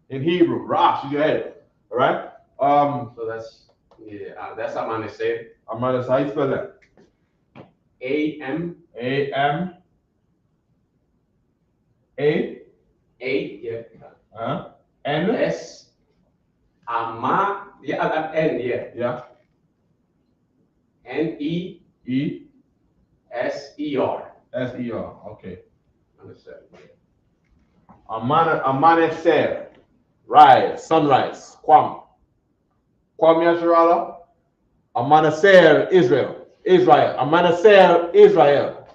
in Hebrew. Ra'ash is your head, all right? So that's how I say it. Amanda, how you spell that? A-M. A-M. A, yeah. N. S. N, yeah. Yeah. N-E. E. S-E-R. S-E-R. Okay. Understand. Amanecer. Rise. Sunrise. Kwam Yasharala. Amanecer Israel. Amanecer Israel.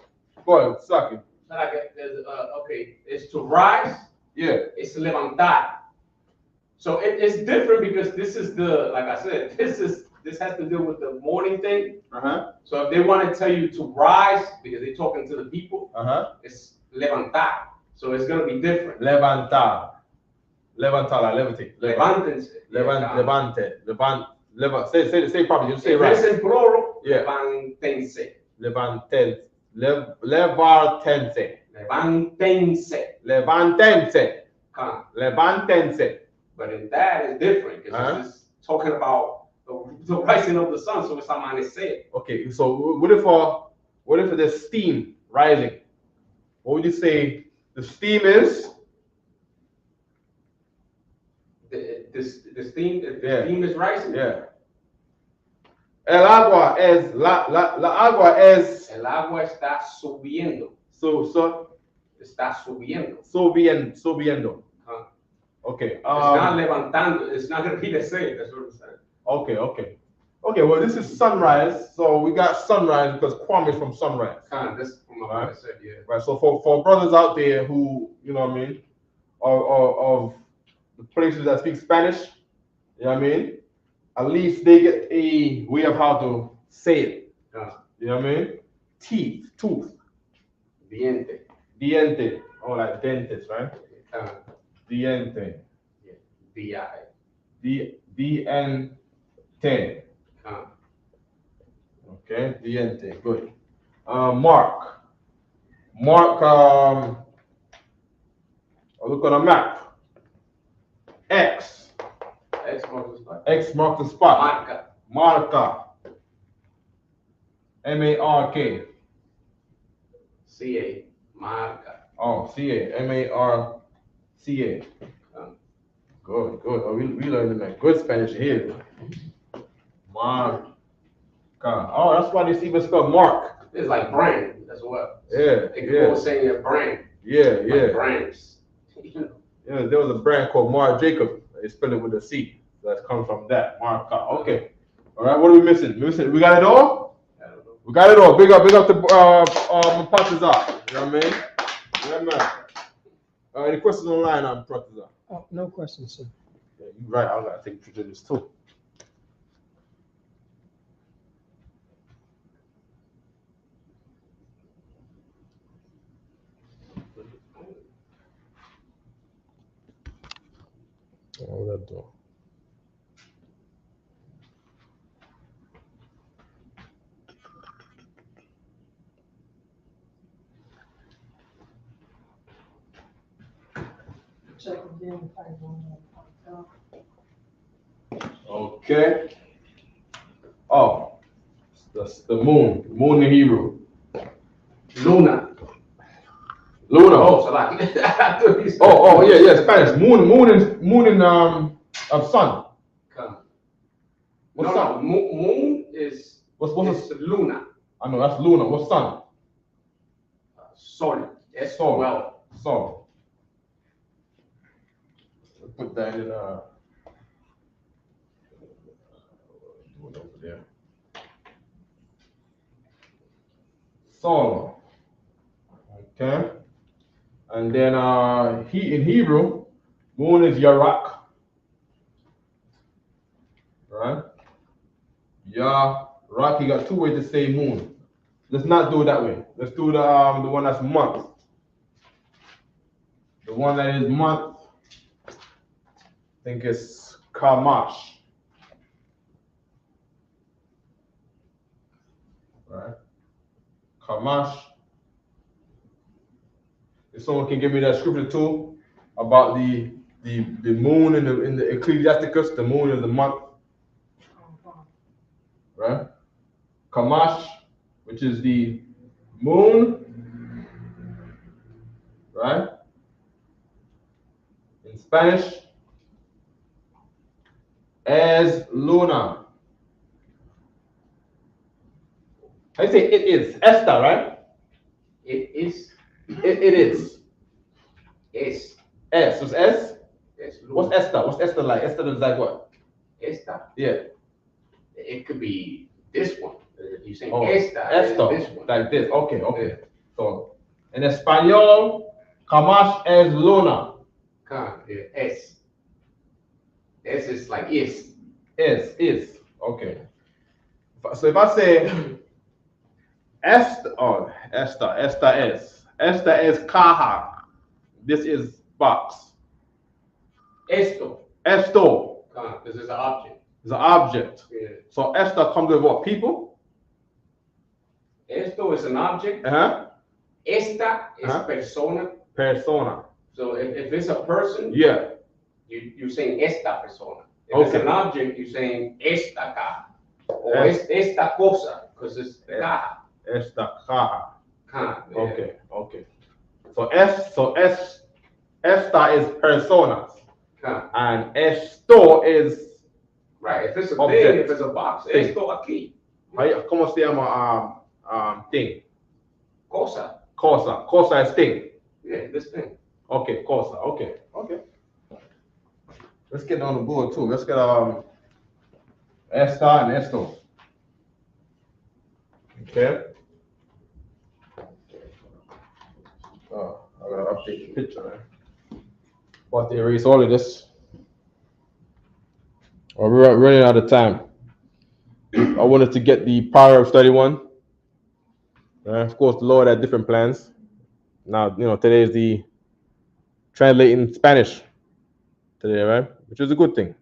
Go ahead, suck it. Okay, it's to rise. Yeah. It's levantar. So it's different because this is like I said, this has to do with the morning thing. So if they want to tell you to rise because they're talking to the people, it's levantar. So it's gonna be different. Levantar, levitate. Levante. Say properly. You say if right. it's in plural, Yeah. levantense. Levantense. Levantense. But in that is different because it's talking about the rising of the sun. So it's amanecer. Okay, so what if there's steam rising? What would you say the steam is? The steam is rising. Yeah. El agua es la agua es. El agua está subiendo. Está subiendo. Subiendo. Okay. It's not levantando. It's not going to be the same. That's what I'm saying. Okay. Well, this is sunrise. So we got sunrise because Kwam is from sunrise. That's from what I said. Yeah. Right. So for brothers out there who, you know what I mean, of the places that speak Spanish, you know what I mean, at least they get a way of how to say it. You know what I mean? Tooth. Diente. Oh, like dentist, right? Diente. D-I. D-N-T. Okay, diente. Good. Mark. Look on a map. X marks the spot. Marca. Marca. M-A-R-K. C-A. Marca. Oh, C-A. M-A-R-C-A. Good, good. Oh, we learned that good Spanish here. Marca. Oh, that's why they even spell Mark. It's like brand as well. Yeah, They could go saying a brand. Yeah, like brands. Yeah, there was a brand called Marc Jacob. They spell it with a C. So that comes from that. Marca. Okay. All right, what are we missing? We got it all? We got it all. Big up to Partizan. You know what I mean? Yeah, man. Any questions online on Partizan? Oh, no questions, sir. Yeah, you're right. I gotta take pictures of this too. What that do? Check again. Okay. Oh, that's the moon. Moon in Hebrew. Luna. Luna. Oh, so like, yeah, Spanish. Moon in sun. What's sun? Moon is What's Luna. I know that's Luna. What's sun? Sol. Sol. Well. Sol. Put that in over there. Sol. Okay. And then in Hebrew, moon is Yarak. Right? Yarak, you got two ways to say moon. Let's not do it that way. Let's do the one that's month. The one that is month, I think it's Kamash. Right? Kamash. If someone can give me that scripture too about the moon in the Ecclesiasticus, the moon is the month. Right? Kamash, which is the moon, right? In Spanish, as Luna. I say it is. Esta, right? It is. It is. Es. S. What's S? Es What's Esta? What's Esta like? Esta is like what? Esta. Yeah. It could be this one. You say Esta. this one. Like this. Okay. Yeah. So, in Espanol, Kamash es Luna. Es. Es is like is. Is. Okay. So if I say Esta es caja. This is box. Esto. This is an object. It's an object. Yeah. So esta comes with what? People? Esto is an object. Esta is persona. Persona. So if it's a person, yeah, you're saying esta persona. If it's an object, you're saying esta caja. Or esta cosa, because it's caja. Esta caja. Yeah. Okay. So esta is personas. And esto is right. If it's a object. thing, if it's a box, esto aquí. ¿Cómo se llama thing? Cosa. Cosa is thing. Yeah, this thing. Okay, cosa. Okay. Let's get on the board too. Let's get esta and esto. Okay. Oh, I gotta update the picture, man. About to erase all of this. We're running out of time. I wanted to get the Proverbs 31. Of course, the Lord had different plans. Now, today is the translating Spanish today, right? Which is a good thing.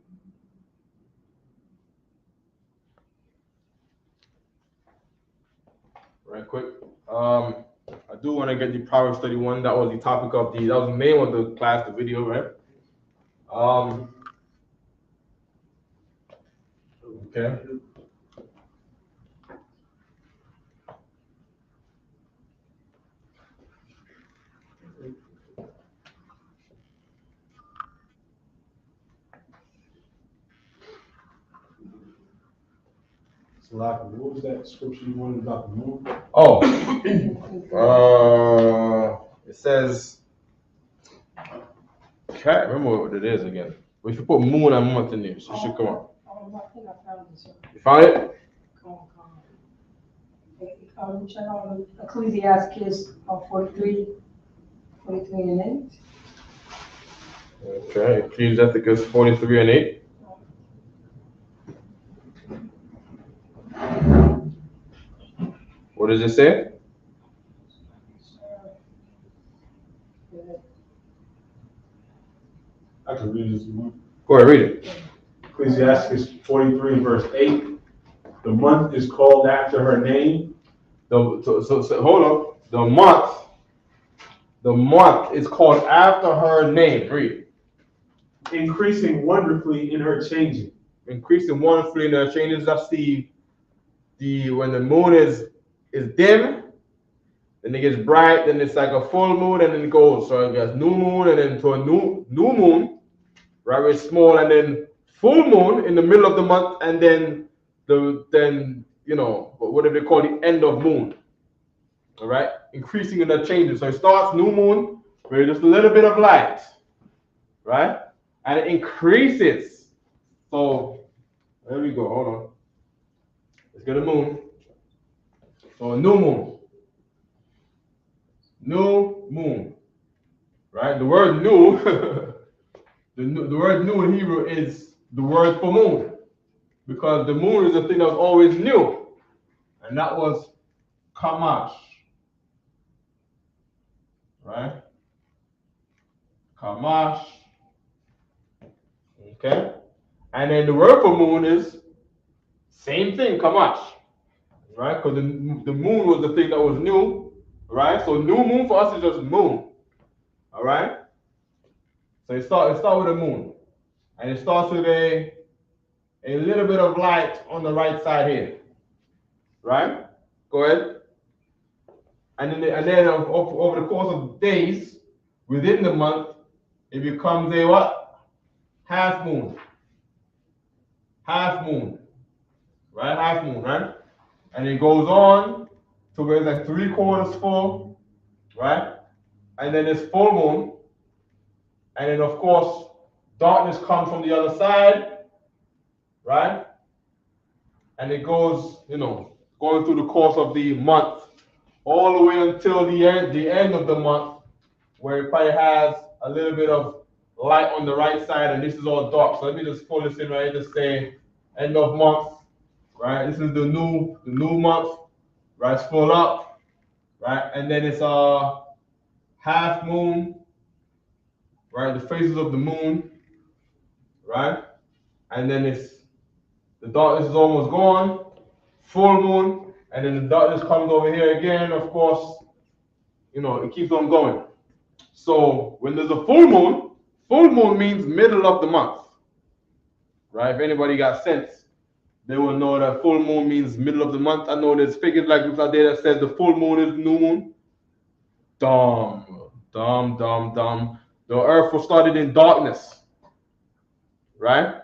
Right quick. I do want to get the Proverbs 31. That was the topic of that was the name of the class, the video, right? Okay. What was that scripture you wanted about the moon? Oh, it says, can't remember what it is again. But if you put moon and month in there, it should come up. I think I found this one. You found it? Come on. Check out Ecclesiastes 43 and 8. Okay, Ecclesiastes 43 and 8. What does it say? I can read this one. Go ahead, read it. Ecclesiastes 43 verse 8. The month is called after her name. So hold on. The month is called after her name. Read. Increasing wonderfully in her changing. Increasing wonderfully in her changes. That's the when the moon is dim, then it gets bright, then it's like a full moon, and then it goes. So it gets new moon, and then to a new moon, right? Where it's small, and then full moon in the middle of the month, and then what do they call the end of moon? All right, increasing in the changes. So it starts new moon, where just a little bit of light, right? And it increases. So there we go. Hold on. Let's get a moon. So a new moon. New moon. Right? The word new, the word new in Hebrew is the word for moon. Because the moon is the thing that was always new. And that was Kamash. Right? Kamash. Okay? And then the word for moon is same thing, Kamash. Right? Because the moon was the thing that was new. Right? So new moon for us is just moon. All right? So it starts with a moon. And it starts with a little bit of light on the right side here. Right? Go ahead. And then over the course of days, within the month, it becomes a what? Half moon. Half moon. Right? Half moon, right? And it goes on to where it's like 3/4 full, right? And then it's full moon. And then, of course, darkness comes from the other side, right? And it goes, going through the course of the month, all the way until the end of the month, where it probably has a little bit of light on the right side, and this is all dark. So let me just pull this in right here to say end of month, right? This is the new month, right? It's full up, right? And then it's half moon, right? The phases of the moon, right? And then the darkness is almost gone, full moon, and then the darkness comes over here again, of course, it keeps on going. So when there's a full moon means middle of the month, right? If anybody got sense, they will know that full moon means middle of the month. I know there's figures like this out there that says the full moon is new moon. Dumb. The earth was started in darkness, right?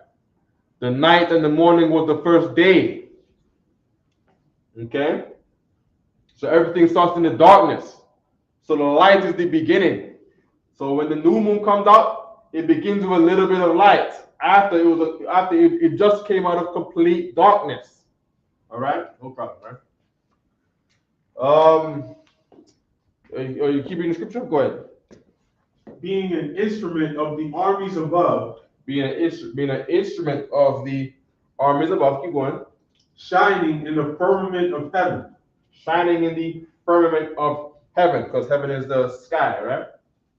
The night and the morning was the first day. Okay? So everything starts in the darkness. So the light is the beginning. So when the new moon comes out, it begins with a little bit of light. After it just came out of complete darkness. All right? No problem, right? Are you keeping the scripture? Go ahead. Being an instrument of the armies above. Being an instrument of the armies above. Keep going. Shining in the firmament of heaven. Shining in the firmament of heaven, because heaven is the sky, right?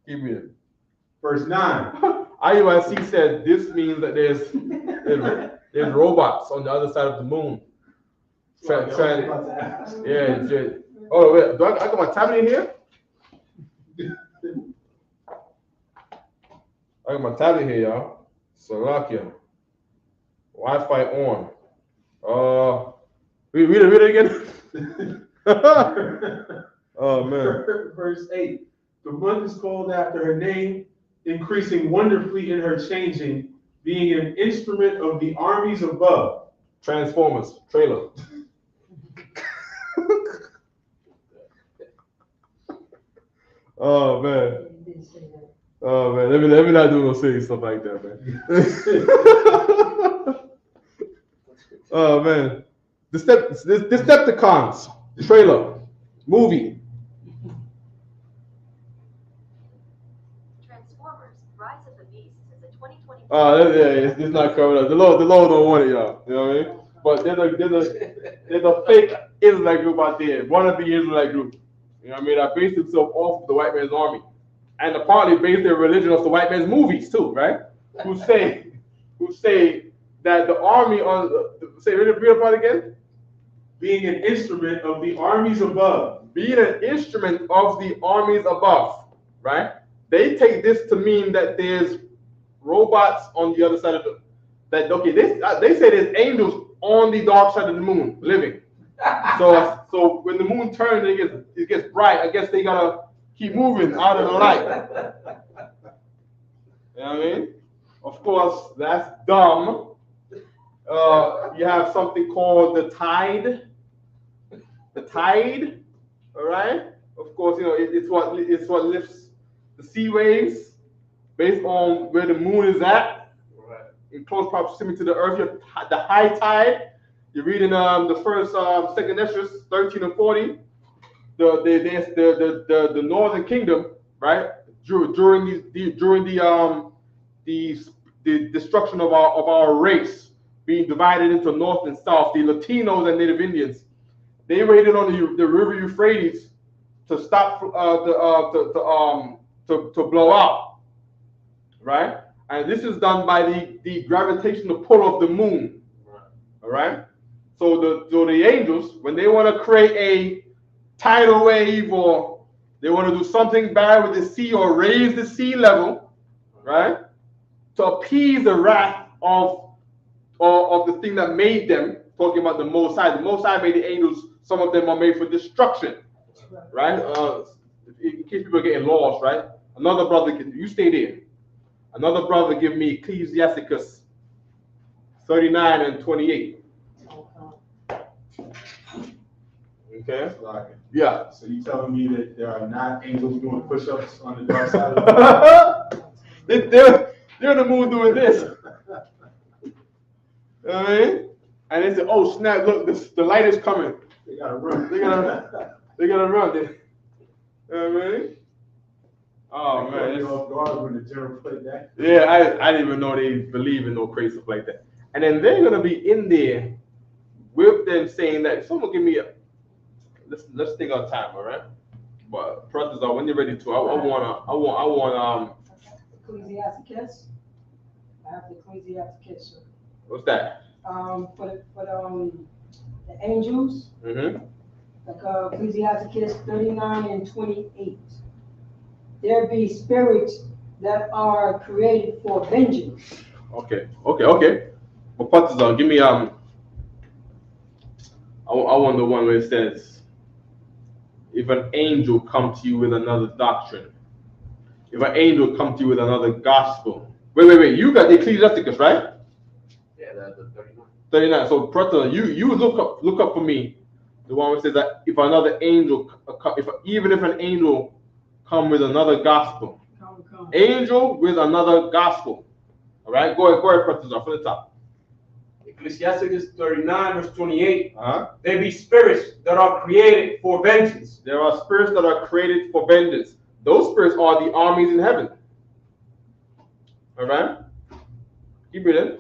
Keep reading. Verse 9. IUIC said this means that there's robots on the other side of the moon. Oh wait, do I got my tablet in here? I got my tablet here, y'all. Salakia. Wi-Fi on. Read it again. Oh man. Verse 8. The month is called after her name, increasing wonderfully in her changing, being an instrument of the armies above. Transformers trailer. Oh man. It didn't say that. Oh man. Let me not do no silly stuff like that, man. Oh man. The Decepticons trailer movie. Transformers: Rise of the Beasts is a 2020. It's not coming up. The Lord don't want it, y'all. You know what I mean? But there's a fake Israelite group out there, wannabe Israelite group. You know what I mean? That based themselves off of the white man's army, and apparently based their religion off the white man's movies too, right? Who say that the army read the part again? Being an instrument of the armies above. Being an instrument of the armies above, right? They take this to mean that there's robots on the other side of they say there's angels on the dark side of the moon living. So when the moon turns, it gets bright. I guess they gotta keep moving out of the light. You know what I mean? Of course, that's dumb. You have something called the tide. The tide, all right. Of course, you know it's what lifts the sea waves based on where the moon is at, in close proximity to the earth. You have the high tide. You're reading the first second Esdras 13 and 40. The northern kingdom, right? During the destruction of our race, being divided into north and south, the Latinos and Native Indians, they raided on the river Euphrates to stop to blow out, right? And this is done by the gravitational pull of the moon, all right? So the angels, when they want to create a tidal wave or they want to do something bad with the sea or raise the sea level, right? To appease the wrath of the thing that made them, talking about the Most High. The Most High made the angels, some of them are made for destruction, right? In case people are getting lost, right? Another brother, you stay there. Another brother give me Ecclesiasticus 39 and 28. Okay. Yeah. So you telling me that there are not angels doing push-ups on the dark side of the moon? They're on the moon doing this. You know what I mean? And they say, "Oh snap! Look, the light is coming." They gotta run. They gotta run. You know what I mean? Oh man! They off guard when the general played that. Yeah, I didn't even know they believe in no crazy stuff like that. And then they're gonna be in there with them saying that someone give me a. Let's take our time, all right? But brothers, when you're ready to, I want Ecclesiasticus. I have the Ecclesiasticus. What's that? For the angels. Mm-hmm. Like Ecclesiasticus 39 and 28. There be spirits that are created for vengeance. Okay. But brothers, give me I want the one where it says, if an angel come to you with another doctrine, if an angel come to you with another gospel. Wait, you got the Ecclesiasticus, right? Yeah, that's the 39. 39. So, brother, you look up for me the one where it says that if another angel, even if an angel come with another gospel, angel with another gospel. All right, go ahead, brothers, from the top. Ecclesiasticus 39, verse 28. There be spirits that are created for vengeance. There are spirits that are created for vengeance. Those spirits are the armies in heaven. All right? Keep reading.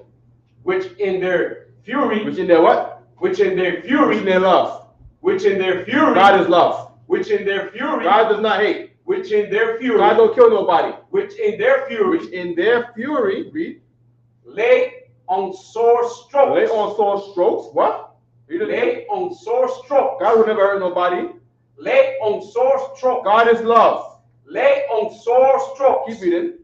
Which in their fury. Which in their what? Which in their fury. Which in their love. Which in their fury. God is love. Which in their fury. God does not hate. Which in their fury. God don't kill nobody. Which in their fury. Which in their fury, read. Lay on sore strokes. Lay on sore strokes. What? Lay on sore strokes. God will never hurt nobody. Lay on sore strokes. God is love. Lay on sore strokes. Keep reading.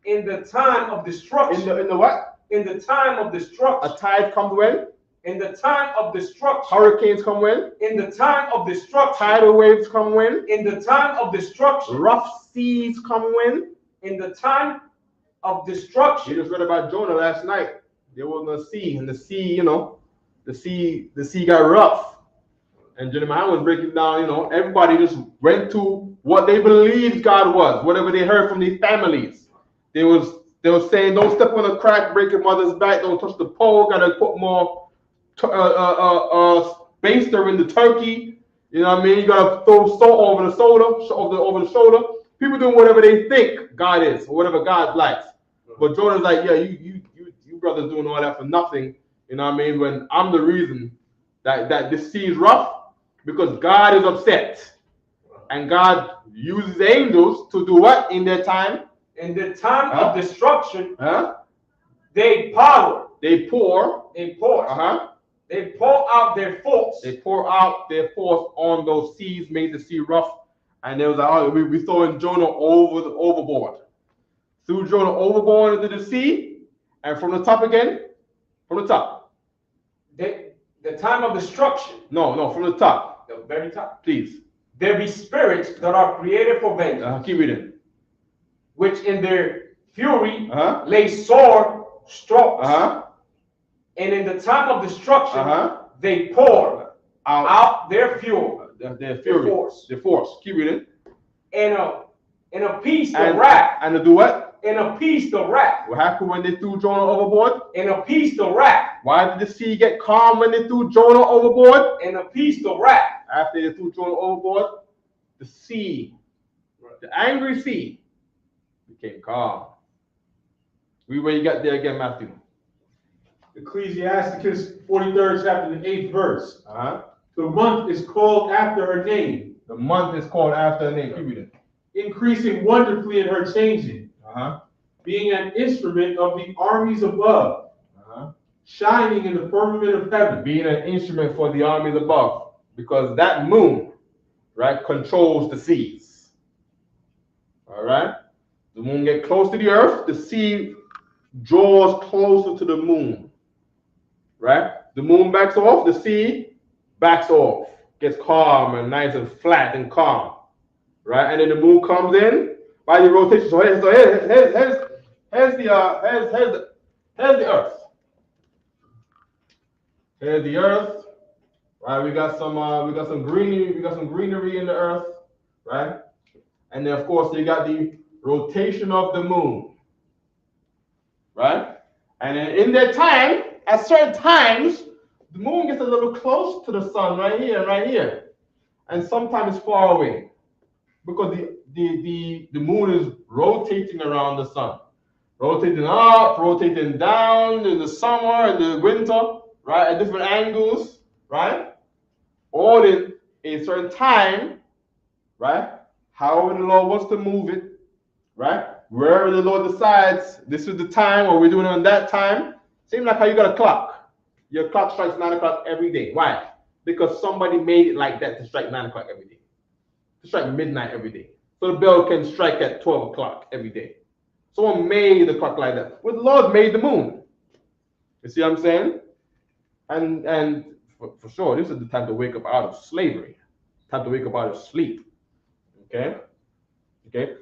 In the time of destruction. In the what? In the time of destruction. A tide comes when? In the time of destruction. Hurricanes come when? In the time of destruction. Tidal waves come when? In the time of destruction. Rough seas come when? In the time of destruction. You just read about Jonah last night. There was no sea, and the sea, the sea got rough. And Jeremiah was breaking down, everybody just went to what they believed God was, whatever they heard from their families. They was saying, don't step on the crack, break your mother's back, don't touch the pole, gotta put more baster in the turkey. You know what I mean? You gotta throw salt over the shoulder. People doing whatever they think God is, or whatever God likes. But Jonah's like, yeah, you brothers doing all that for nothing. You know what I mean? When I'm the reason that this sea is rough, because God is upset. And God uses angels to do what in their time? In the time of destruction, they pour. They pour out their force. They pour out their force on those seas, made the sea rough. And they was like, oh, we throwing Jonah overboard. Threw Jonah overboard into the sea, and from the top again, from the top. The time of destruction. No, from the top. The very top. Please. There be spirits that are created for vengeance. Keep reading. Which in their fury lay sore strokes. And in the time of destruction, they pour out their fuel. Their fury. Their force. Keep reading. And appease the wrath. And to do what? And appease the wrath. What happened when they threw Jonah overboard? And appease the wrath. Why did the sea get calm when they threw Jonah overboard? And appease the wrath. After they threw Jonah overboard, the sea, the angry sea, became calm. Read where you got there again, Matthew. Ecclesiasticus 43rd chapter, the 8th verse. The month is called after her name. The month is called after her name. Keep reading. Increasing wonderfully in her changing. Being an instrument of the armies above. Shining in the firmament of heaven. Being an instrument for the armies above. Because that moon, right, controls the seas. All right? The moon gets close to the earth. The sea draws closer to the moon. Right? The moon backs off. The sea backs off. Gets calm and nice and flat and calm. Right? And then the moon comes in by the rotation. So here's the earth. Here's the earth. Right, we got some greenery in the earth, right? And then of course you got the rotation of the moon, right? And then in that time, at certain times, the moon gets a little close to the sun, right here, and sometimes far away, because the moon is rotating around the sun, rotating up, rotating down in the summer and the winter, right, at different angles, right? All in a certain time, right? However the Lord wants to move it, right? Wherever the Lord decides this is the time, or we're doing it on that time. Seems like how you got a clock. Your clock strikes 9 o'clock every day. Why? Because somebody made it like that to strike 9 o'clock every day. To strike midnight every day. So the bell can strike at 12 o'clock every day. Someone made the clock like that. Well, the Lord made the moon. You see what I'm saying? And for sure, this is the time to wake up out of slavery. Time to wake up out of sleep. Okay?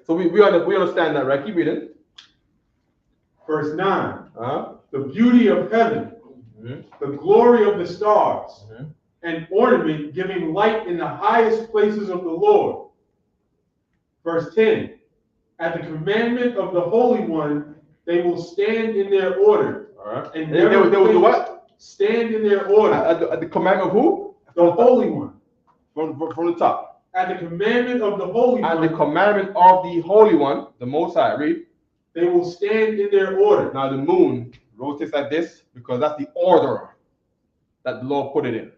So we understand that, right? Keep reading. Verse 9. The beauty of heaven, the glory of the stars, an ornament giving light in the highest places of the Lord. Verse 10. At the commandment of the Holy One, they will stand in their order. And they will do what? Stand in their order. At the commandment of who? The Holy One. From the top. At the commandment of the Holy One. At the commandment of the Holy One, the Most High. Read. They will stand in their order. Now the moon rotates like this because that's the order that the Lord put it in.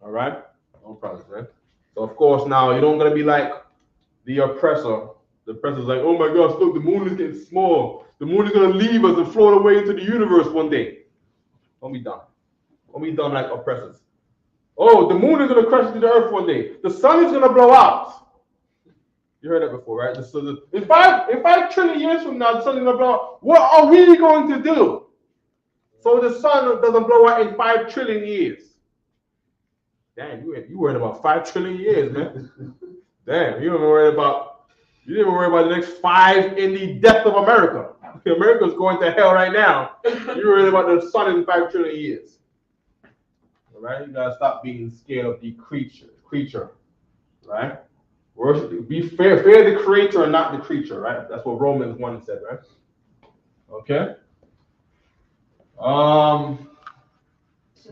All right? No problem, right? So of course now you don't gonna be like the oppressor. The oppressor's like, oh my gosh, look, the moon is getting small. The moon is gonna leave us and float away into the universe one day. Don't be dumb. Don't be dumb like oppressors. Oh, the moon is going to crash into the earth one day. The sun is going to blow out. You heard that before, right? In 5 trillion years from now, the sun is going to blow out. What are we going to do? So the sun doesn't blow out in 5 trillion years. Damn, you worried about 5 trillion years, man. Damn, you didn't worry about the next 5 in the depth of America. America's going to hell right now. You're worried about the sun in 5 trillion years. All right, you gotta stop being scared of the creature, right? Worship, be fear the creator and not the creature, right? That's what Romans 1 said, right? Okay.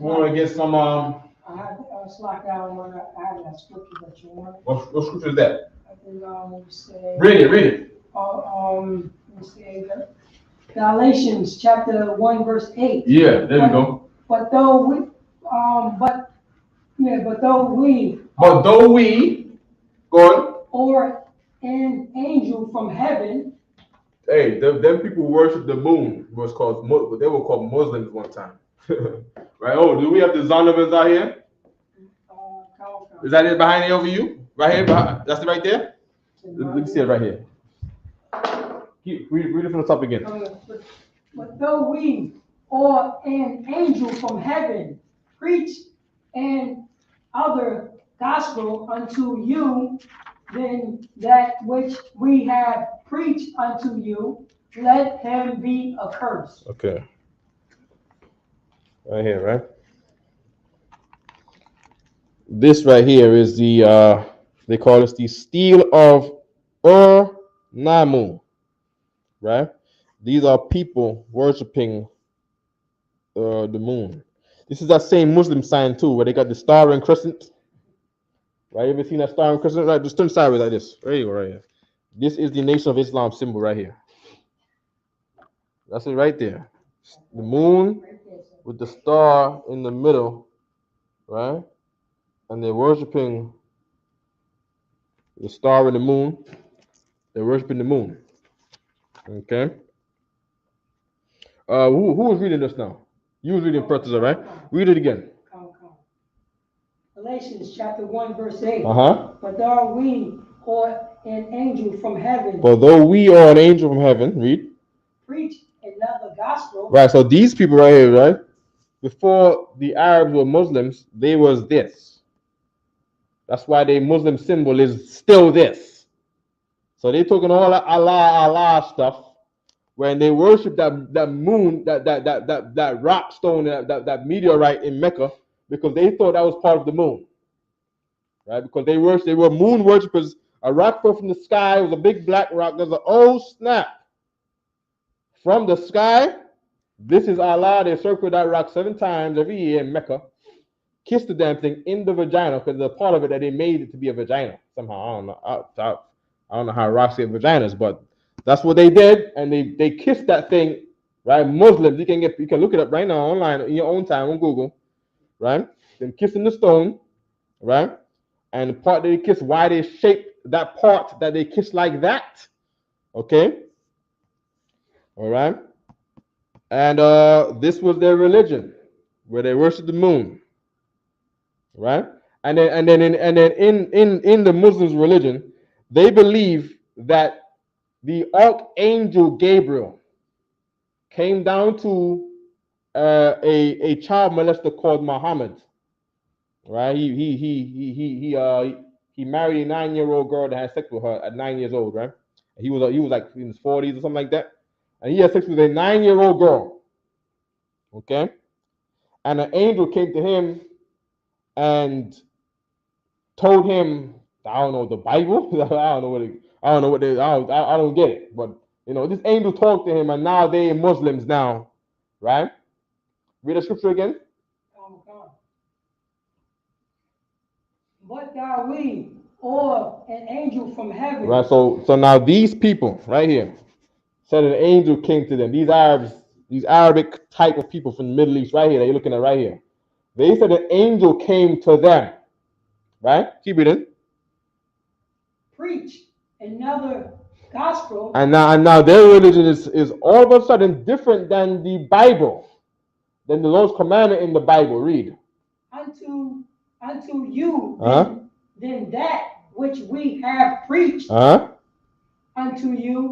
We want to get some I have slack out on I have that scripture that you want. what scripture is that? I think we say. Read it. Let me say that. Galatians chapter 1 verse 8. Yeah, there we go. But though we go on. Or an angel from heaven. Hey, them people worship the moon. Was called they were called Muslims one time. Right? Oh, do we have the Zondermans out here? Is that it behind it over you? Right here? That's it right there? Let me see it right here. Read it from the top again. But though we or an angel from heaven preach an other gospel unto you than that which we have preached unto you, let him be accursed. Okay. Right here, right? This right here is the they call this the steel of Namu, right? These are people worshiping the moon. This is that same Muslim sign too, where they got the star and crescent. Right? You ever seen that star and crescent? Right, just turn sideways like this. There you go, right here. This is the Nation of Islam symbol right here. That's it right there. The moon with the star in the middle, right? And they're worshiping the star and the moon. They're worshiping the moon. Okay. Who was reading this now? You was reading Virtuous, right? Read it again. Galatians chapter 1 verse 8. But though we or an angel from heaven. But though we or an angel from heaven, read. Preach another gospel. Right. So these people right here, right? Before the Arabs were Muslims, they was this. That's why the Muslim symbol is still this. So they talking all that Allah stuff. When they worship that moon, that rock stone, that meteorite in Mecca, because they thought that was part of the moon, right? Because they were moon worshippers. A rock fell from the sky. It was a big black rock. There's an oh snap from the sky. This is Allah. They circle that rock 7 times every year in Mecca. Kiss the damn thing in the vagina, because there's a part of it that they made it to be a vagina somehow. I don't know. I don't know how rocks get vaginas, but that's what they did, and they kissed that thing, right? Muslims, you can look it up right now online in your own time on Google, right? Them kissing the stone, right? And the part that they kissed, why they shaped that part that they kissed like that, okay? All right. And this was their religion, where they worshiped the moon, right? And then in the Muslims' religion, they believe that the archangel Gabriel came down to a child molester called Muhammad, right? He married a 9-year-old girl that had sex with her at 9 years old, right? He was like in his 40s or something like that, and he had sex with a 9-year-old girl. Okay, and an angel came to him and told him, I don't know, the Bible. I don't get it. But this angel talked to him, and now they are Muslims now, right? Read the scripture again. But thou we or an angel from heaven. Right. So now these people right here said an angel came to them. These Arabs, these Arabic type of people from the Middle East, right here that you're looking at right here. They said an angel came to them. Right? Keep reading. Preach another gospel. And now their religion is all of a sudden different than the Bible, than the Lord's commandment in the Bible. Read. Unto you, then that which we have preached unto you,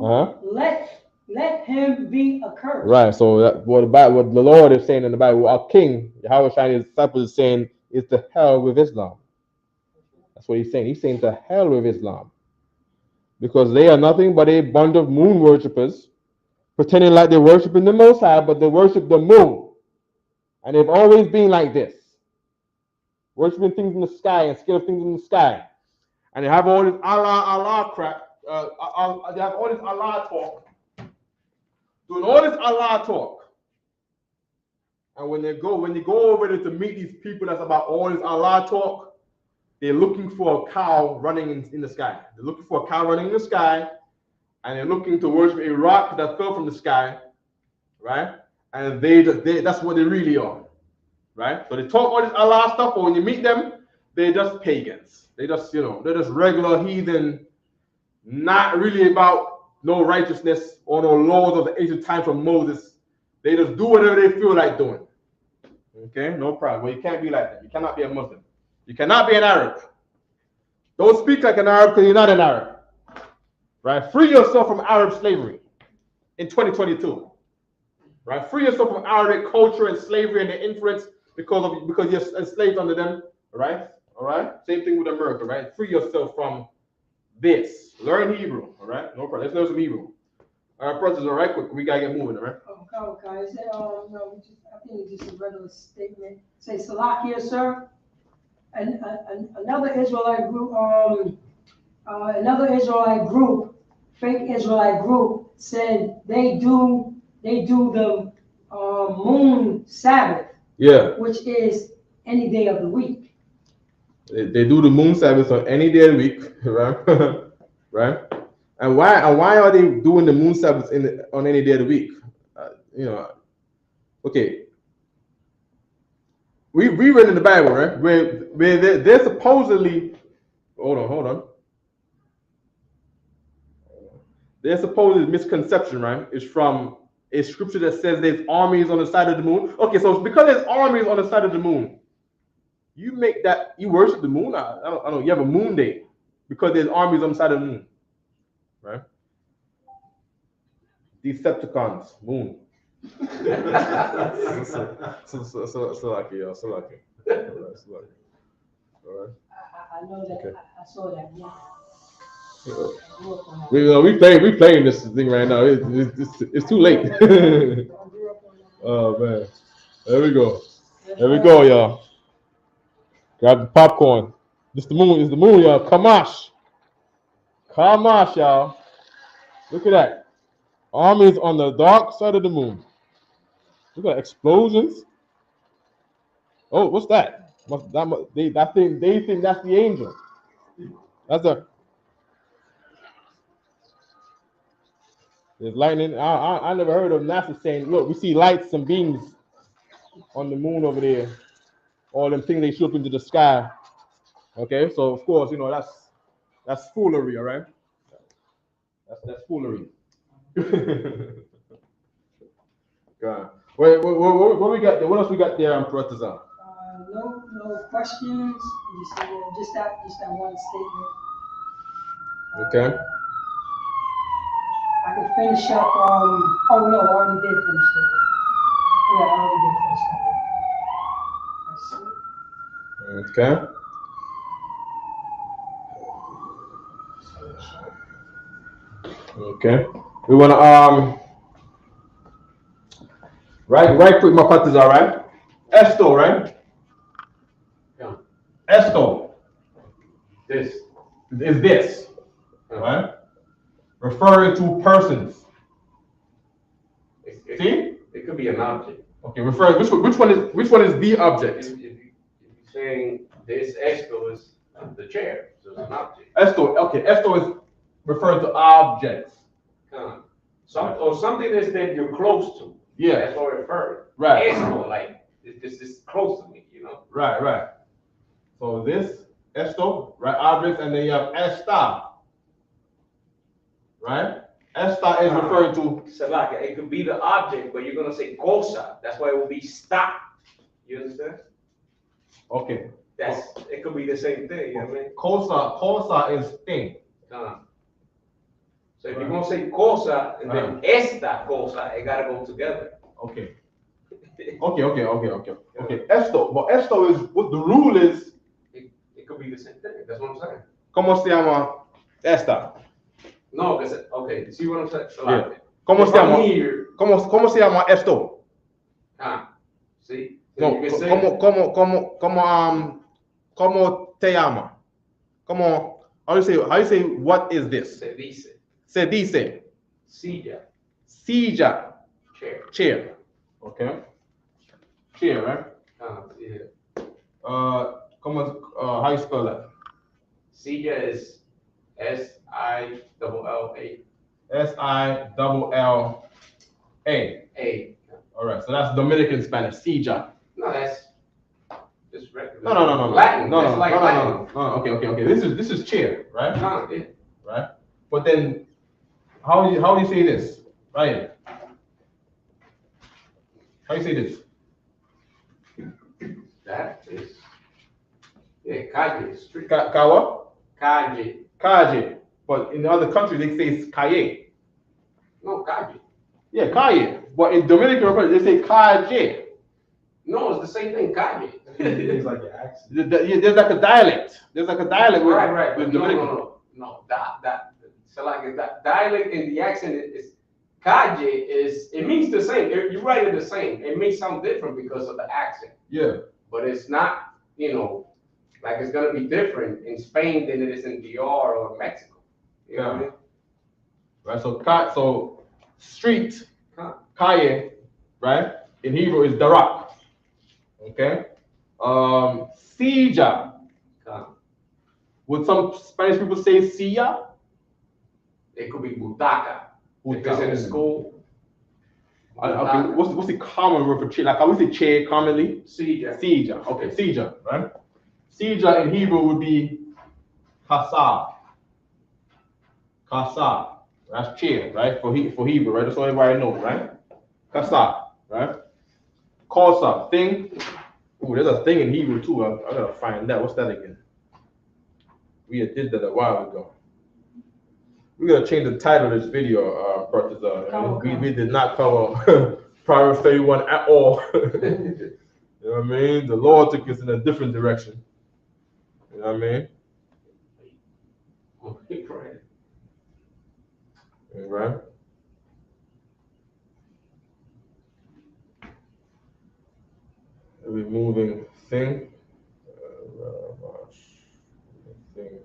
let him be accursed. Right. So what the Lord is saying in the Bible, our King, Yahweh Shai, his disciples is saying, is to hell with Islam. That's what he's saying. He's saying to hell with Islam. Because they are nothing but a bunch of moon worshippers, pretending like they're worshiping the Most High, but they worship the moon. And they've always been like this. Worshiping things in the sky and scared of things in the sky. and they have all this Allah crap. They have all this Allah talk, doing all this Allah talk. And when you go over there to meet these people that's about all this Allah talk, they're looking for a cow running in the sky. They're looking for a cow running in the sky, and they're looking to worship a rock that fell from the sky, right? And that's what they really are, right? So they talk all this Allah stuff, but when you meet them, they're just pagans. They're just regular heathen, not really about no righteousness or no laws of the ancient times from Moses. They just do whatever they feel like doing. Okay, no problem. Well, you can't be like that. You cannot be a Muslim. You cannot be an Arab. Don't speak like an Arab because you're not an Arab. Right? Free yourself from Arab slavery in 2022. Right? Free yourself from Arabic culture and slavery and the influence because you're enslaved under them. Right? All right? Same thing with America, right? Free yourself from this. Learn Hebrew. All right? No problem. Let's learn some Hebrew. All right, brothers, all right? Quick. We got to get moving, all right? Okay. I think it's just a regular statement. Say, Salakia, sir. And another Israelite group, fake Israelite group, said they do the moon Sabbath, which is any day of the week. They do the moon Sabbath on any day of the week, right? Right? And why are they doing the moon Sabbath on any day of the week? Okay. We read in the Bible, right? Where they're supposedly, hold on. Their supposed misconception, right, is from a scripture that says there's armies on the side of the moon. Okay, so because there's armies on the side of the moon, you worship the moon. I don't know. You have a moon day because there's armies on the side of the moon, right? Decepticons, moon. So lucky, y'all. So lucky. All right. I know that. Okay. I saw that. Yeah. We playing this thing right now. It's too late. Oh man. There we go. There we go, y'all. Grab the popcorn. It's the moon, y'all. Kamash, y'all. Look at that. Armies on the dark side of the moon. Look at explosions. Oh, what's that? They think that's the angel. There's lightning. I never heard of NASA saying, look, we see lights and beams on the moon over there. All them things they shoot up into the sky. Okay, so of course, that's foolery, all right? That's foolery. God. What we got there? What else we got there on Protestant? No questions. Just that one statement. Okay. I can finish up. Oh no, I already did finish it. Yeah, I already did finish it. Okay. Okay. We wanna right quick, my partners, all right? Esto, right? Yeah. Esto. This is this, right? Referring to persons. It could be an object. Okay, referring which one is the object? If you're saying this esto is the chair, so it's an object. Esto is referring to objects. Or something that you're close to. Yeah. That's what referring. Right. Esto, like it's close to me, Right. So this esto, right? Objects, and then you have esta. Right? Esta is referring to. Salaka. It could be the object, but you're gonna say cosa. That's why it will be stop. You understand? Okay. It could be the same thing. You know what I mean? Cosa is thing. So if you're gonna say cosa and then esta cosa, it gotta go together. Okay. Esto, but esto is what the rule is. It could be the same thing. That's what I'm saying. ¿Cómo se llama esta? No, okay. See what I'm saying? Yeah. ¿Cómo se llama esto? See? No. ¿Cómo te llama? How you say what is this? Se dice. Se dice. Silla. Silla. Chair. Chair. Okay. Chair, right? Yeah. How you spell that? Silla is S-I-L-L-A. S-I-L-L-A. A. All right, so that's Dominican Spanish. Silla. No, that's just regular. No. Latin. No. Latin. Okay. This is chair, right? No, yeah. Right. But then, how do you say this? Right. How do you say this? That is. Yeah, calle, street. Kawa? Calle. Calle. But in other countries, they say it's calle. No, calle. Yeah, calle. But in Dominican Republic, they say calle. No, it's the same thing, calle. It's like an accent. There's like a dialect. There's like a dialect with, Right. with No. That so like that dialect and the accent is calle is it means the same. You write it the same. It may sound different because of the accent. Yeah. But it's not, like it's gonna be different in Spain than it is in DR or Mexico. You know what I mean? Right. So street, calle, right? In Hebrew is darak. Okay. Silla. Would some Spanish people say silla? It could be butaca. If it's in a school. Okay. What's the common word for chair? Like I would say chair commonly. Silla. Silla. Okay, silla, right? Silla in Hebrew would be kasa. Kasa. That's chair, right? For Hebrew, right? That's what everybody knows, right? Kasa, right? Kosa, thing. Ooh, there's a thing in Hebrew too. I gotta find that. What's that again? We did that a while ago. We're gonna change the title of this video, we did not cover Proverbs 31 at all. You know what I mean? The Lord took us in a different direction. You know what I mean? Right. A removing thing. Thing.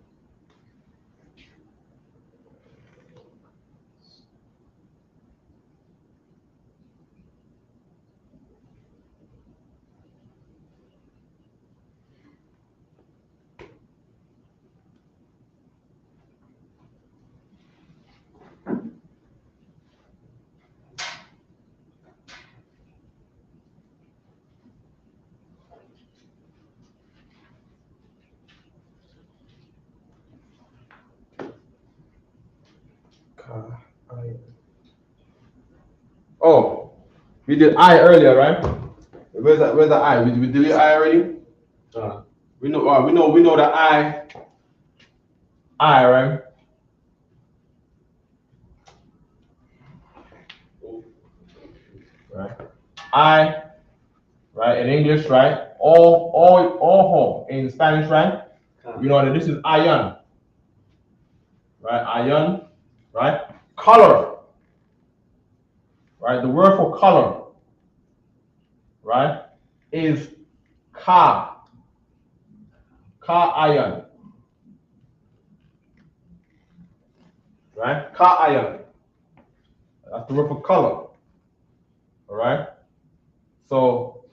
Oh, we did I earlier, right? Where's the I? We delete I already? We know that I, right? Right. I, right, in English, right? Ojo in Spanish, right? You know that this is ayan. Right? Ayan, right? Color. Right? The word for color, right, is ka. Ka ayan. Right? Ka ayan. That's the word for color. All right? So,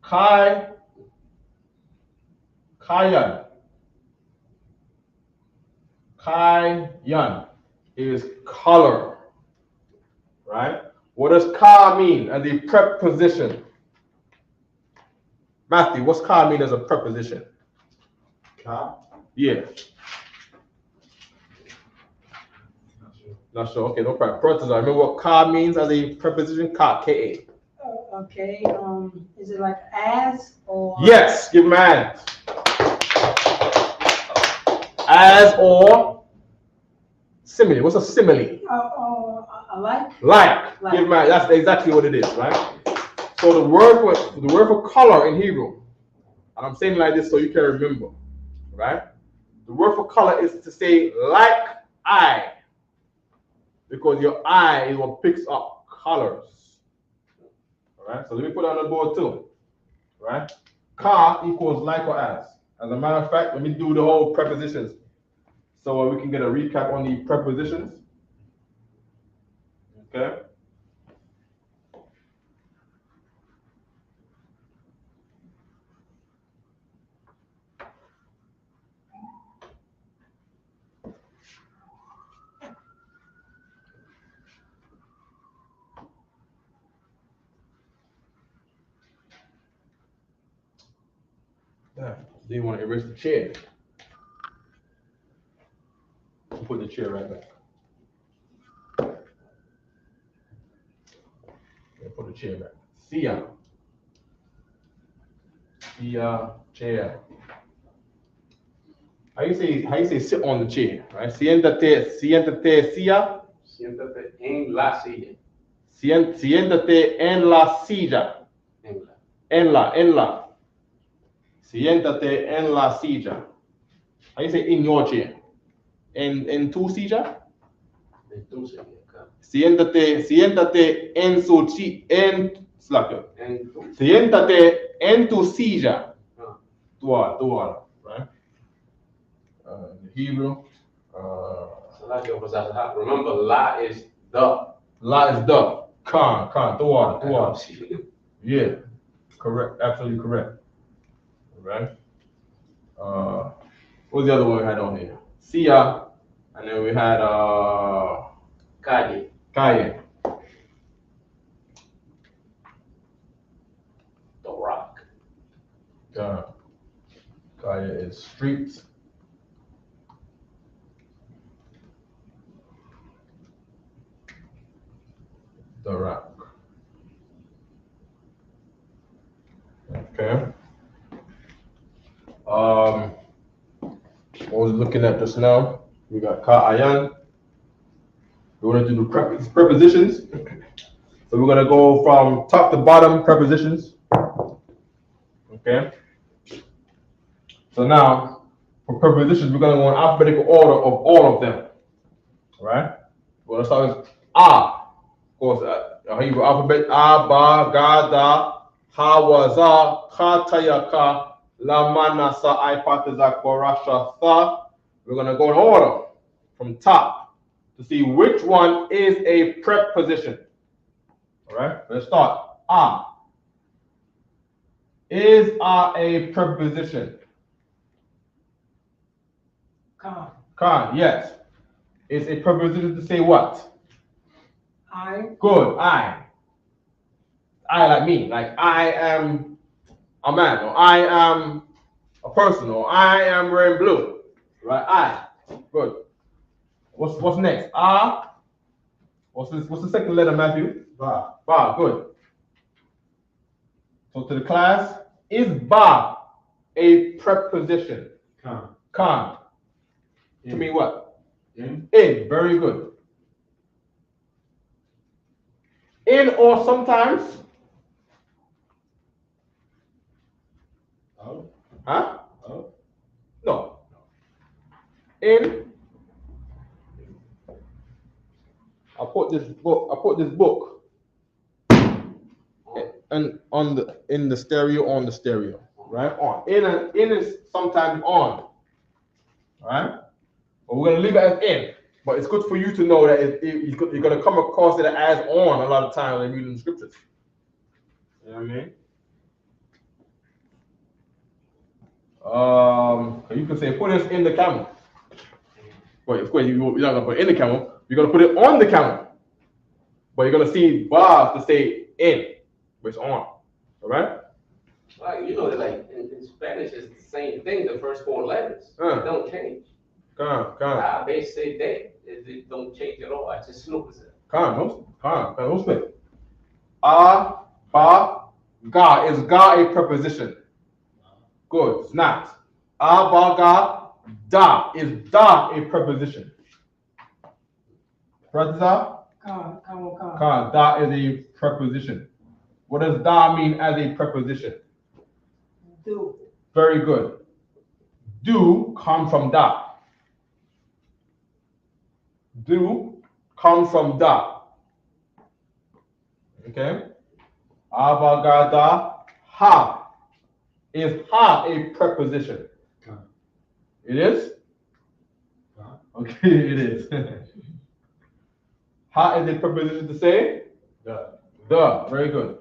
kayan is color. Right? What does ka mean as a preposition? Matthew, what's ka mean as a preposition? Ka? Yeah. Not sure. Okay, no problem. Preposition. Remember what ka means as a preposition? Ka, K-A. Okay. Is it like as or? Yes. Give him a hand. As or simile. What's a simile? Like. Give him a hand. That's exactly what it is, right? So the word for color in Hebrew, and I'm saying like this so you can remember, right? The word for color is to say like eye, because your eye is what picks up colors. All right, so let me put it on the board too. Right? Ka equals like or as. As a matter of fact, let me do the whole prepositions so we can get a recap on the prepositions. Okay. Do you want to erase the chair? Put the chair right back. Put the chair back. Sia. Sia, chair. How you say sit on the chair, right? Siéntate, siéntate, sia. Siéntate en la silla. Siéntate en la silla. En la. Siéntate en la silla. How you say in your chair? En tu silla? En tu silla. Siéntate en su Siéntate en tu silla. Dual, right? Hebrew. Remember, la is the. La is the. Khan, dual. Yeah, correct, absolutely correct. Right? What was the other one we had on here? Sia, and then we had Calle. The rock. Calle is streets. The rock. Okay. What was looking at just now? We got Ka'ayan. We want to do the prepositions. So we're going to go from top to bottom prepositions. Okay. So now, for prepositions, we're going to go in alphabetical order of all of them. All right? We're going to start with A. Of course, Hebrew alphabet. A, Ba, Ga, Da, Ha, Wa, Za, Ka, Ta, Ya, Ka, La, Mana, Sa, I, Pa, Ta, Za, Ko, Ra, Sha, Tha. We're going to go in order from top to see which one is a preposition. All right, let's start. A. Is a preposition? Can, yes. It's a preposition to say what? I. Good, I like me, like I am a man, or I am a person, or I am wearing blue, right? I, good. What's next? What's the second letter, Matthew? Ba. Ba, good. So to the class, is ba a preposition? Can. To mean what? In. Very good. In or sometimes? Out. Huh? Out. No. In. I put this book and in the stereo, right? On. In is sometimes on. Right? But we're gonna leave it as in. But it's good for you to know that you're gonna come across it as on a lot of times when reading the scriptures. You know what I mean? You can say put this in the camel. But of course you're not gonna put it in the camel. You're gonna put it on the camel. But you're gonna see ba to say in, but it's on. All right? Well, you know, like in Spanish, it's the same thing. The first four letters they don't change. They say they. It don't change at all. I just noticed it. No split. A, ba, ga. Is ga a preposition? Good. It's not. A, ba, ga, da. Is da a preposition? Brother? Ka. Da is a preposition. What does da mean as a preposition? Do. Very good. Do comes from da. Do comes from da. Okay? Abagada, ha. Is ha a preposition? It is? Okay, it is. Ha is a preposition to say? The. Very good.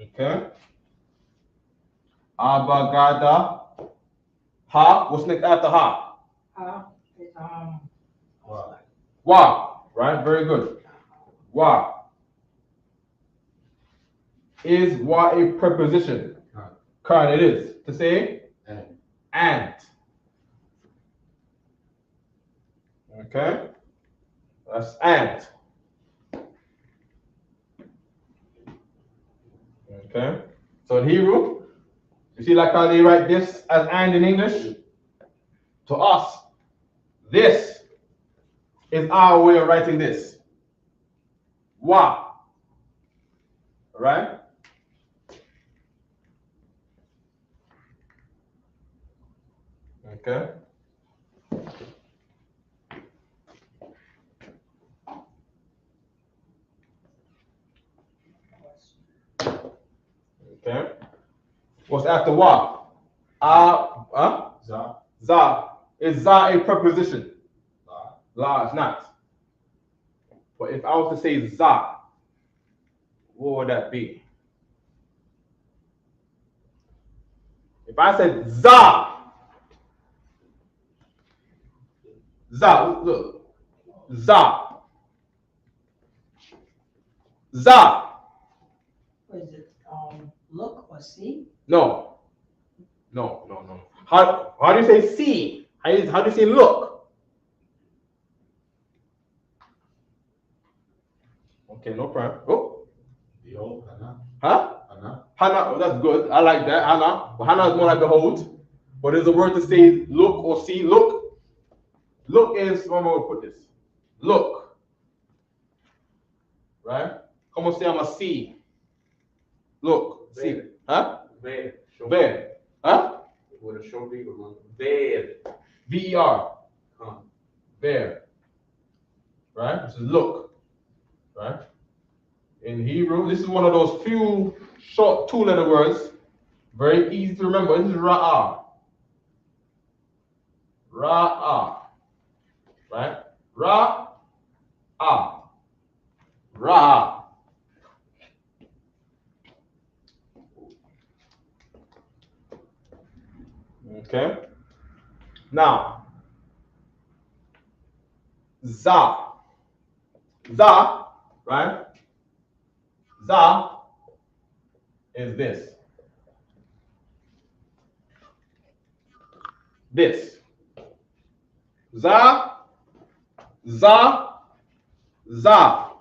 Okay. Abagada. Ha. What's next after ha? Wa. Right? Very good. Wa. Is wa a preposition? Correct. It is. To say? And. Okay. That's and. Okay. So in Hebrew, you see like how they write this as and in English? To us, this is our way of writing this. Wa. Right? Okay. Okay. What's after wa? Za. Za. Is za a preposition? La is not. But if I was to say za, what would that be? If I said za, look, za. Is it look or see? No. How do you say see? How do you say look? Okay, no problem. Oh. Huh? Hana. Oh, that's good. I like that. Hana. But Hana is more like behold. But there's a word to say look or see. Look. Look is, where am I going to put this? Look. Right? Come on, say I'm a see. Look. See. Huh? Ver. Ver. Huh? With a short beat one. Ver. V-E-R. Ver. Right? This is look. Right? In Hebrew, this is one of those few short two-letter words. Very easy to remember. This is ra'ah. Ra'ah. Right? Ra'ah. Ra'ah. Okay? Now, za. Za, right? Za is this. This. Za, za, za,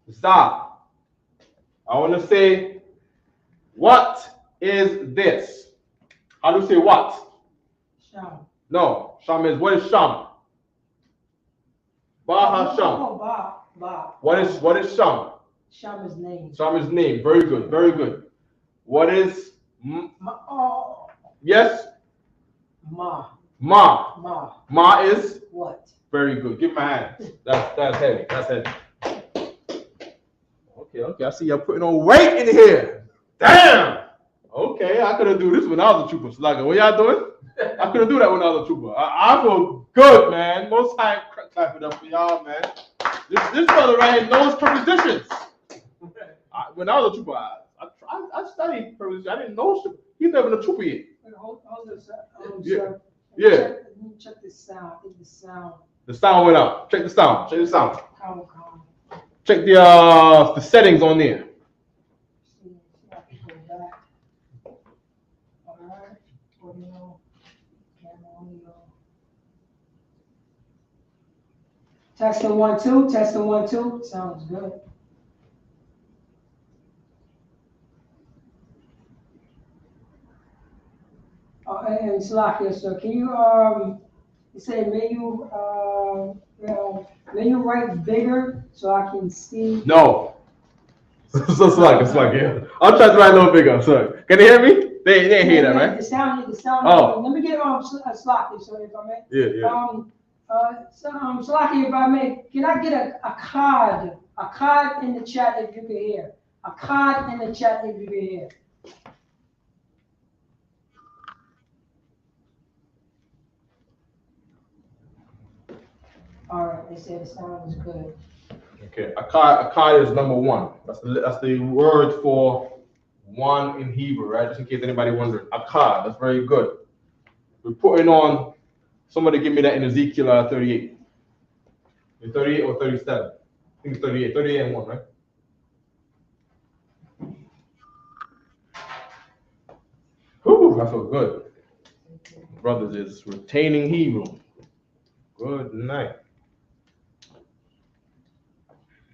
za. I want to say, what is this? How do you say what? Sham. No, sham is, what is sham? Baha sham. Oh, ba. What is sham? Sham is name. Sham is name. Very good, very good. What is yes? Ma. Ma is what? Very good. Give me my hand. That's heavy. That's heavy. Okay. I see you're putting on weight in here. Damn. Okay, I couldn't do this when I was a trooper. So like, what y'all doing? I couldn't do that when I was a trooper. I feel good, man. Most time, clap it up for y'all, man. This brother right here knows prepositions. When I was a trooper, I studied prepositions. I didn't know. He's never been a trooper yet. Hold this up. Yeah. Check the sound. I think the sound. The sound went up. Check the sound. Calm. Check the settings on there. See, I can go back. All right. Audio. Camera audio. Testing 1 2. Testing 1 2. Sounds good. And Slakia, so can you say may you write bigger so I can see? No. So Slakia. I'll try to write a little bigger. Sorry. Can you hear me? They didn't hear that, right? The sound. Oh. Let me get Slakia, so if I may. Yeah. Slakia, if I may, can I get a card in the chat if you can hear? A card in the chat if you can hear. They said the sound was good. Okay, Akkad is number one. That's the word for one in Hebrew, right? Just in case anybody wondering. Akkad, that's very good. We're putting on, somebody give me that in Ezekiel 38. In 38 or 37? I think it's 38. 38 and 1, right? Whew, I feel good. Brothers is retaining Hebrew. Good night.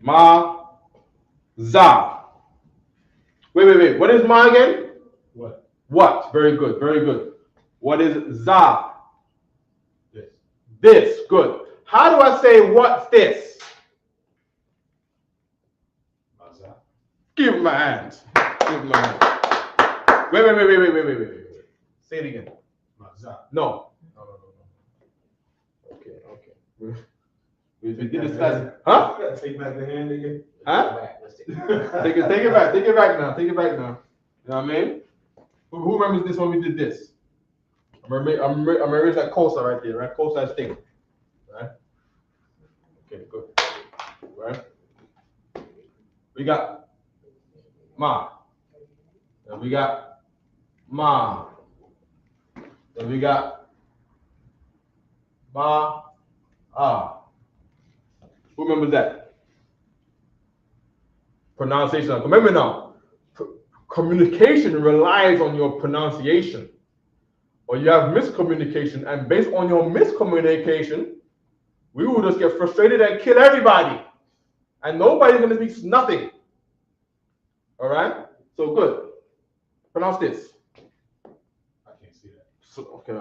Ma-za. Wait. What is ma again? What? What? Very good, very good. What is za? This. This. Good. How do I say what's this? Maza. Give him my hand. Give him my hand. Wait. Say it again. Maza. No. Okay. We did this last. Huh? Take back the hand again. Huh? Take it back. Take it back now. You know what I mean? Who remembers this when we did this? I'm gonna raise that coaster right there, right? Coaster that thing. Right? Okay, good. Right? We got ma. Then we got ma. Then we got ma. Ah. Who remembers that? Pronunciation. Remember now, communication relies on your pronunciation. Or you have miscommunication, and based on your miscommunication, we will just get frustrated and kill everybody. And nobody's going to speak nothing. All right? So good. Pronounce this. I can't see that. So, okay.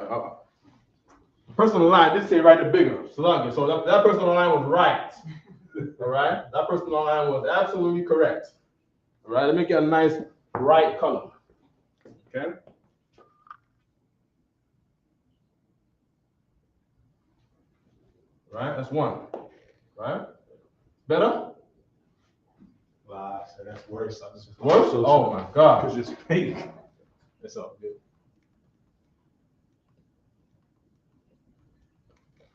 The person on the line did say write it bigger. So that person on the line was right. All right? That person on the line was absolutely correct. All right? Let me get a nice bright color. Okay? Right? That's one. Right? Better? Wow, so that's worse. Worse? Oh my God. Because it's pink. It's all good.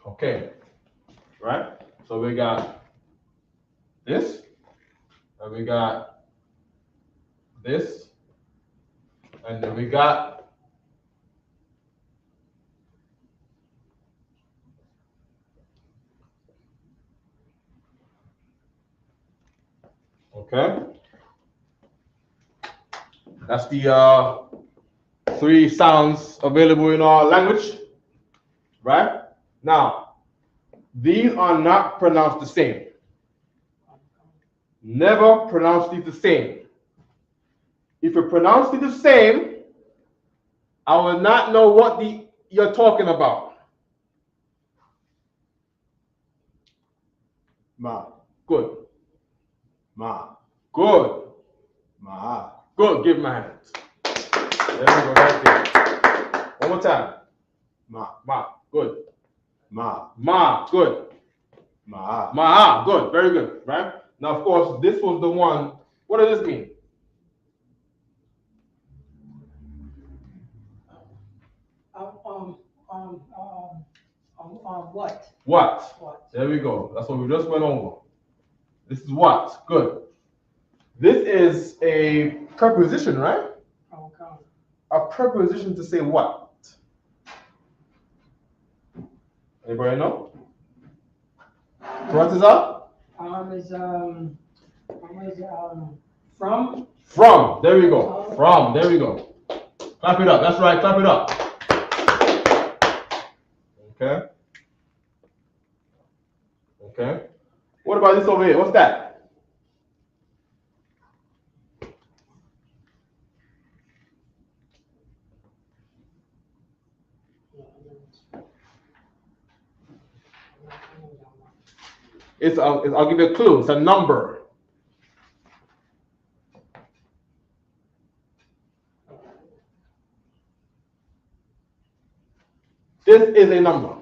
Okay. Right? So we got this. And we got this. And then we got okay. That's the three sounds available in our language, right? Now, these are not pronounced the same. Never pronounce these the same. If you pronounce it the same, I will not know what you're talking about. Ma. Good. Ma. Good. Ma. Good. Give my hand. There we go, right there. One more time. Ma. Ma. Good. Ma. Ma. Good. Ma. Ma. Good. Very good. Right? Now, of course, this was the one. What does this mean? What? What? There we go. That's what we just went over. This is what. Good. This is a preposition, right? Okay. A preposition to say what? Anybody know? What is that? From. From. There we go. From. There we go. Clap it up. That's right. Clap it up. Okay. Okay. What about this over here? What's that? I'll give you a clue. It's a number. This is a number.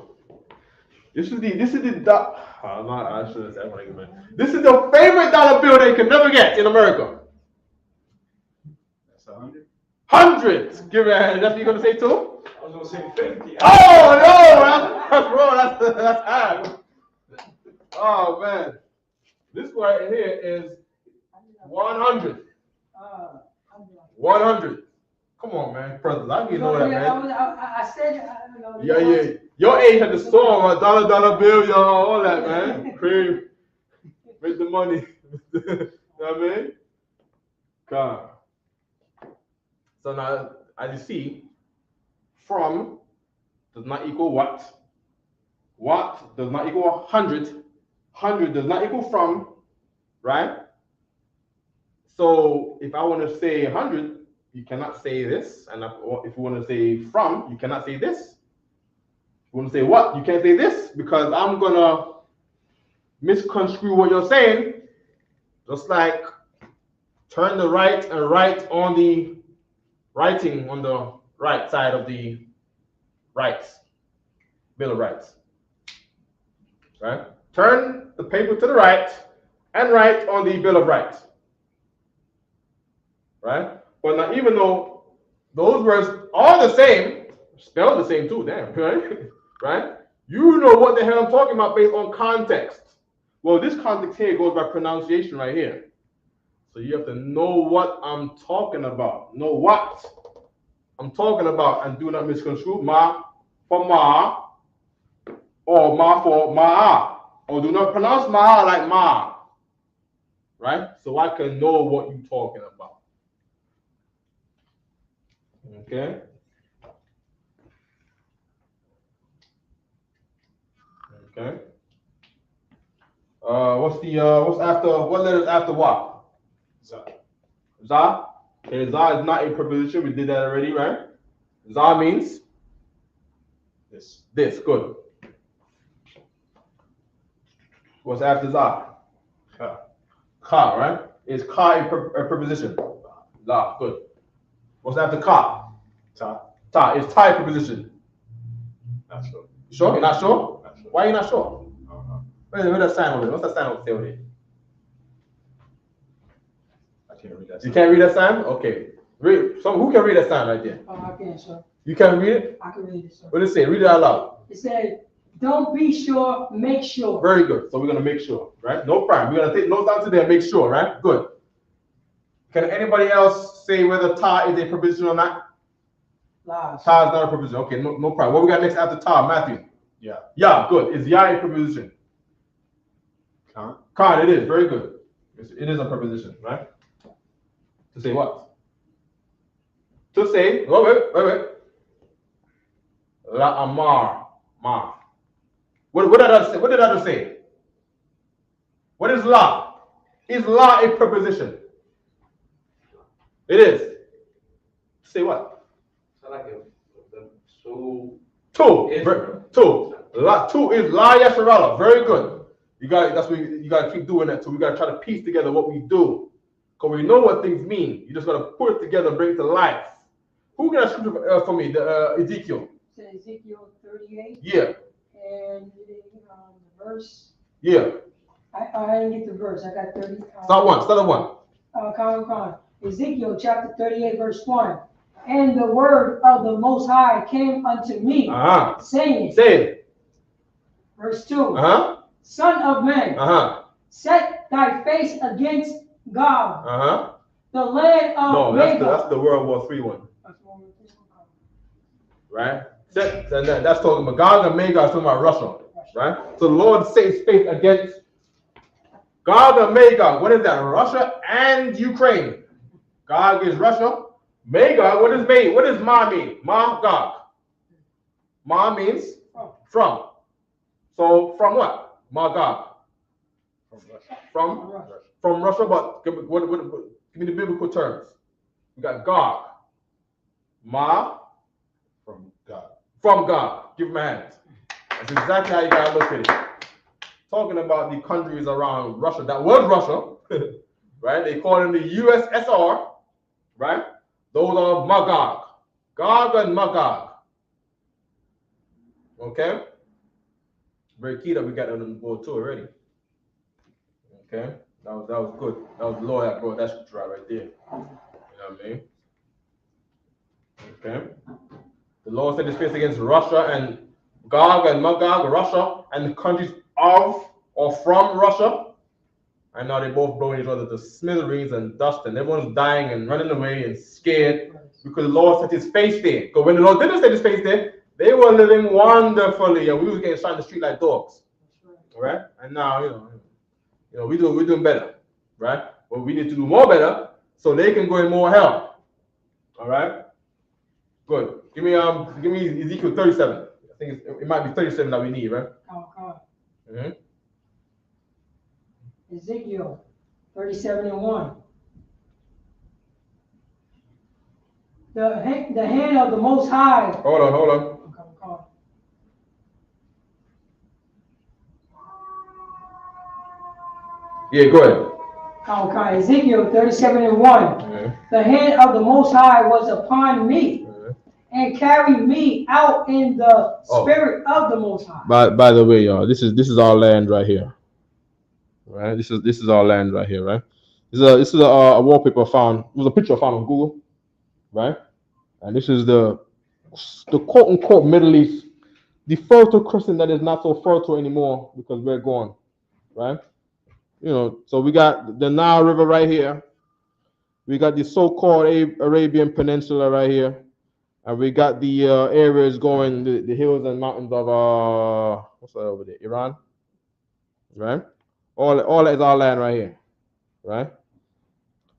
This is the This is the favorite dollar bill that you can never get in America. That's 100. Hundreds. Give it a hand. That's what you're gonna say too? I was gonna say 50. Oh no, that's wrong. That's half. Oh man, this right here is 100. 100. Come on, man, brothers. I need to know that, man. I said, Yeah. Your age had the song, dollar bill, y'all, all that, man. Cream, make the money. You know what I mean? God. So now, as you see, from does not equal what? What does not equal 100. 100 does not equal from, right? So if I want to say 100, you cannot say this. And if you want to say from, you cannot say this. If you want to say what, you can't say this, because I'm going to misconstrue what you're saying. Just like turn the right and write on the writing on the right side of the rights, Bill of Rights. Right? Turn the paper to the right and write on the Bill of Rights. Right? But now, even though those words are the same, spelled the same too, damn, right? Right? You know what the hell I'm talking about based on context. Well, this context here goes by pronunciation right here. So you have to know what I'm talking about. Know what I'm talking about, and do not misconstrue ma for ma, or ma for ma, or do not pronounce ma like ma. Right? So I can know what you're talking about. Okay? Okay. What letters after what? Za. Za. Okay, za is not a preposition. We did that already, right? Za means This. this. Good. What's after za? Ka. Ka, right? Is ka a preposition? La. Good. What's after ka? Ta. Ta. Is ta a preposition? Not sure. You sure? You're not sure? Not sure. Why are you not sure? Where's that sign over there? What's that sign over there? I can't read that. You can't read that sign? Okay. Read. So who can read that sign right there? Oh, I can, sir. You can't read it? I can read it, sir. What does it say? Read it out loud. It said, don't be sure, make sure. Very good. So we're going to make sure, right? No problem. We're going to take notes down to there and make sure, right? Good. Can anybody else say whether ta is a preposition or not? Lies. Ta is not a preposition. Okay, no problem. What we got next after ta, Matthew? Yeah. Yeah, good. Is ya a preposition? Con. Con, it is. Very good. It is a preposition, right? To say what? To say, wait. La amar, ma. What did I say? What did I just say? What is la? Is la a preposition? It is. To say what? So like so. Two. La. Two is la yasharala. Very good. You got. That's what you got to keep doing that. So we got to try to piece together what we do, because we know what things mean. You just got to put it together, and bring it to life. Who got a scripture for me? The Ezekiel. Ezekiel 38. Yeah. And the verse. Yeah. I didn't get the verse. I got 30. Start at one. Come. Ezekiel chapter 38, verse 1. And the word of the Most High came unto me, saying. Say it. Verse 2. Son of man, set thy face against God, the land of Magog. That's the World War III one. Right? That's talking about Gog and Magog, talking about Russia. Right? So the Lord set his face against Gog and Magog. What is that? Russia and Ukraine. Gog is Russia. Magog, what does Ma mean? Ma, Gog. Ma means from. So from what? Magog. From Russia, but give me the biblical terms. We got Gog. Ma. From God. Give him a hand. That's exactly how you gotta look at it. Talking about the countries around Russia. That was Russia. Right? They call it the USSR. Right? Those are Magog. Gog and Magog. Okay? Very key that we got on the board too already. Okay? That was good. That was the Lord that brought that scripture out right there. You know what I mean? Okay? The Lord set his face against Russia and Gog and Magog, Russia and the countries of or from Russia. And now they both blowing each other to smithereens and dust, and everyone's dying and running away and scared because the Lord set his face there. Because when the Lord didn't set his face there, they were living wonderfully, and we were getting shot in the street like dogs. Right? And now, we're doing better, right? But we need to do more better so they can go in more hell. All right? Good. Give me Ezekiel 37. I think it might be 37 that we need, right? Mm-hmm. Ezekiel 37:1. The hand of the Most High. Hold on. Yeah, go ahead. Okay, Ezekiel 37:1. Mm-hmm. The hand of the Most High was upon me and carried me out in the spirit of the Most High. By the way, y'all, this is our land right here. Right? This is our land right here, right? This is a wallpaper found. It was a picture found on Google, right? And this is the quote unquote Middle East, the fertile Christian that is not so fertile anymore because we're gone, right? So we got the Nile River right here. We got the so-called Arabian Peninsula right here, and we got the areas going the hills and mountains of what's that over there? Iran, right? All that is our land right here, right?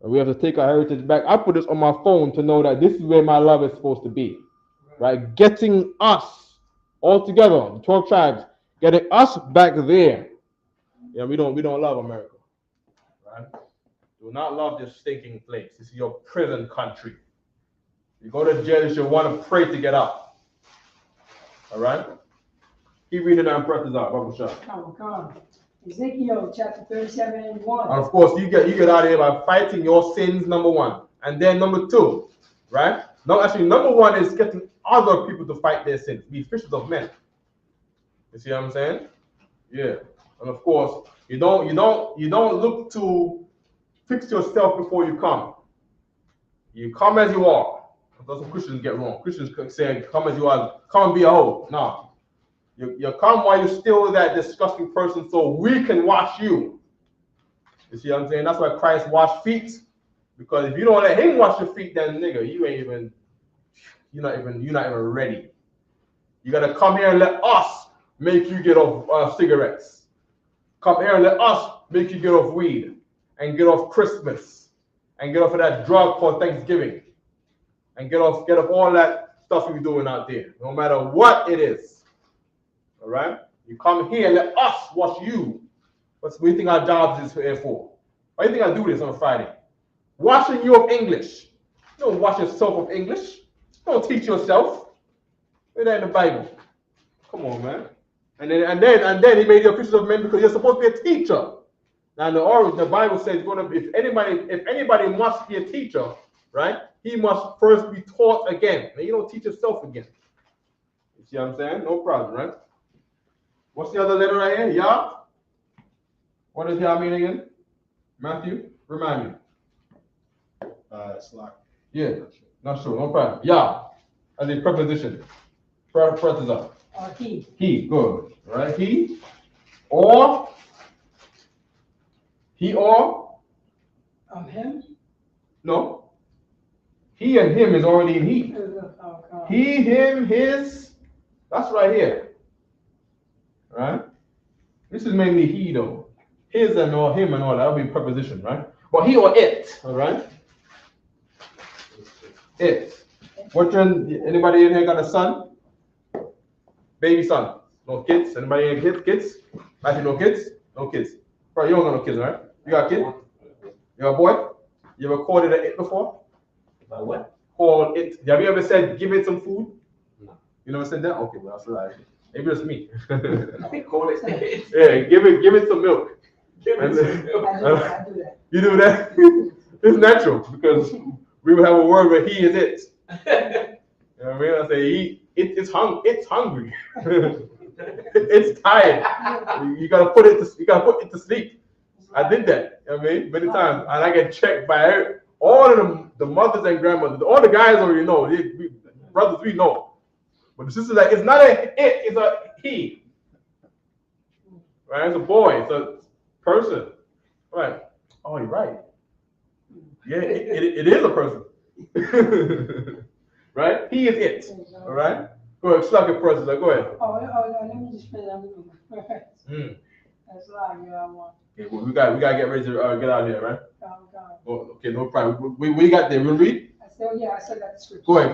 And we have to take our heritage back. I put this on my phone to know that this is where my love is supposed to be, right? Getting us all together, the 12 tribes, getting us back there. Yeah, we don't love America, right? Do not love this stinking place. This is your prison country. You go to jail, you should want to pray to get out. All right? Keep reading and press this out, Bible shot. Ezekiel chapter 37:1. And of course, you get out of here by fighting your sins, number one. And then number two, right? No, actually, number one is getting other people to fight their sins. Be fishers of men. You see what I'm saying? Yeah. And of course, you don't look to fix yourself before you come. You come as you are. That's what Christians get wrong. Christians say, come as you are, come and be a hoe. No. You come while you're still that disgusting person so we can wash you. You see what I'm saying? That's why Christ washed feet. Because if you don't let him wash your feet, then nigga, you're not even ready. You gotta come here and let us make you get off cigarettes. Come here and let us make you get off weed and get off Christmas and get off of that drug for Thanksgiving and get off all that stuff you're doing out there, no matter what it is. All right? You come here and let us wash you. What do you think our jobs is here for? Why do you think I do this on a Friday? Washing you of English. You don't wash yourself of English. You don't teach yourself. Read that in the Bible. Come on, man. And then he made you a Christian of men because you're supposed to be a teacher. Now the Bible says if anybody must be a teacher, right? He must first be taught again. And you don't teach yourself again. You see what I'm saying? No problem, right? What's the other letter right here? Yah? What does Yah mean again? Matthew? Remind me. It's like. Yeah, not sure. No problem. Yah. As a preposition. Press is up. He. He, good. Right? He or him? No. He and him is already in he. He, him, his. That's right here. Right? This is mainly he though. His and or him and all that will be preposition, right? But he or it, all right? It. Anybody in here got a son? Baby son. No kids? Anybody in here kids? Matthew, no kids? No kids. Bro, you don't got no kids, right? You got a kid? You got a boy? You ever called it an it before? About what? Called it. Have you ever said give it some food? No. You never said that? Okay, well that's right. Maybe it's me. Call it. Yeah, give it some milk. Give it some milk. I do that. You do that? It's natural because we will have a word where he is it. You know what I mean? I say it's hungry. It's tired. You gotta put it to sleep. I did that. You know what I mean? Many times. And I get checked by all of the mothers and grandmothers. All the guys already know. Brothers, we know. But the sister's like, it's not a it, it's a he. right? It's a boy. It's a person, right? Oh, you're right. Yeah, it is a person, right? He is it, all right? Go ahead, slug it first. Go ahead. Oh, let me just finish that. That's like I want. Okay, well, we got to get ready to get out of here, right? Oh, okay, no problem. We got there. We'll read. I said that scripture. Go ahead.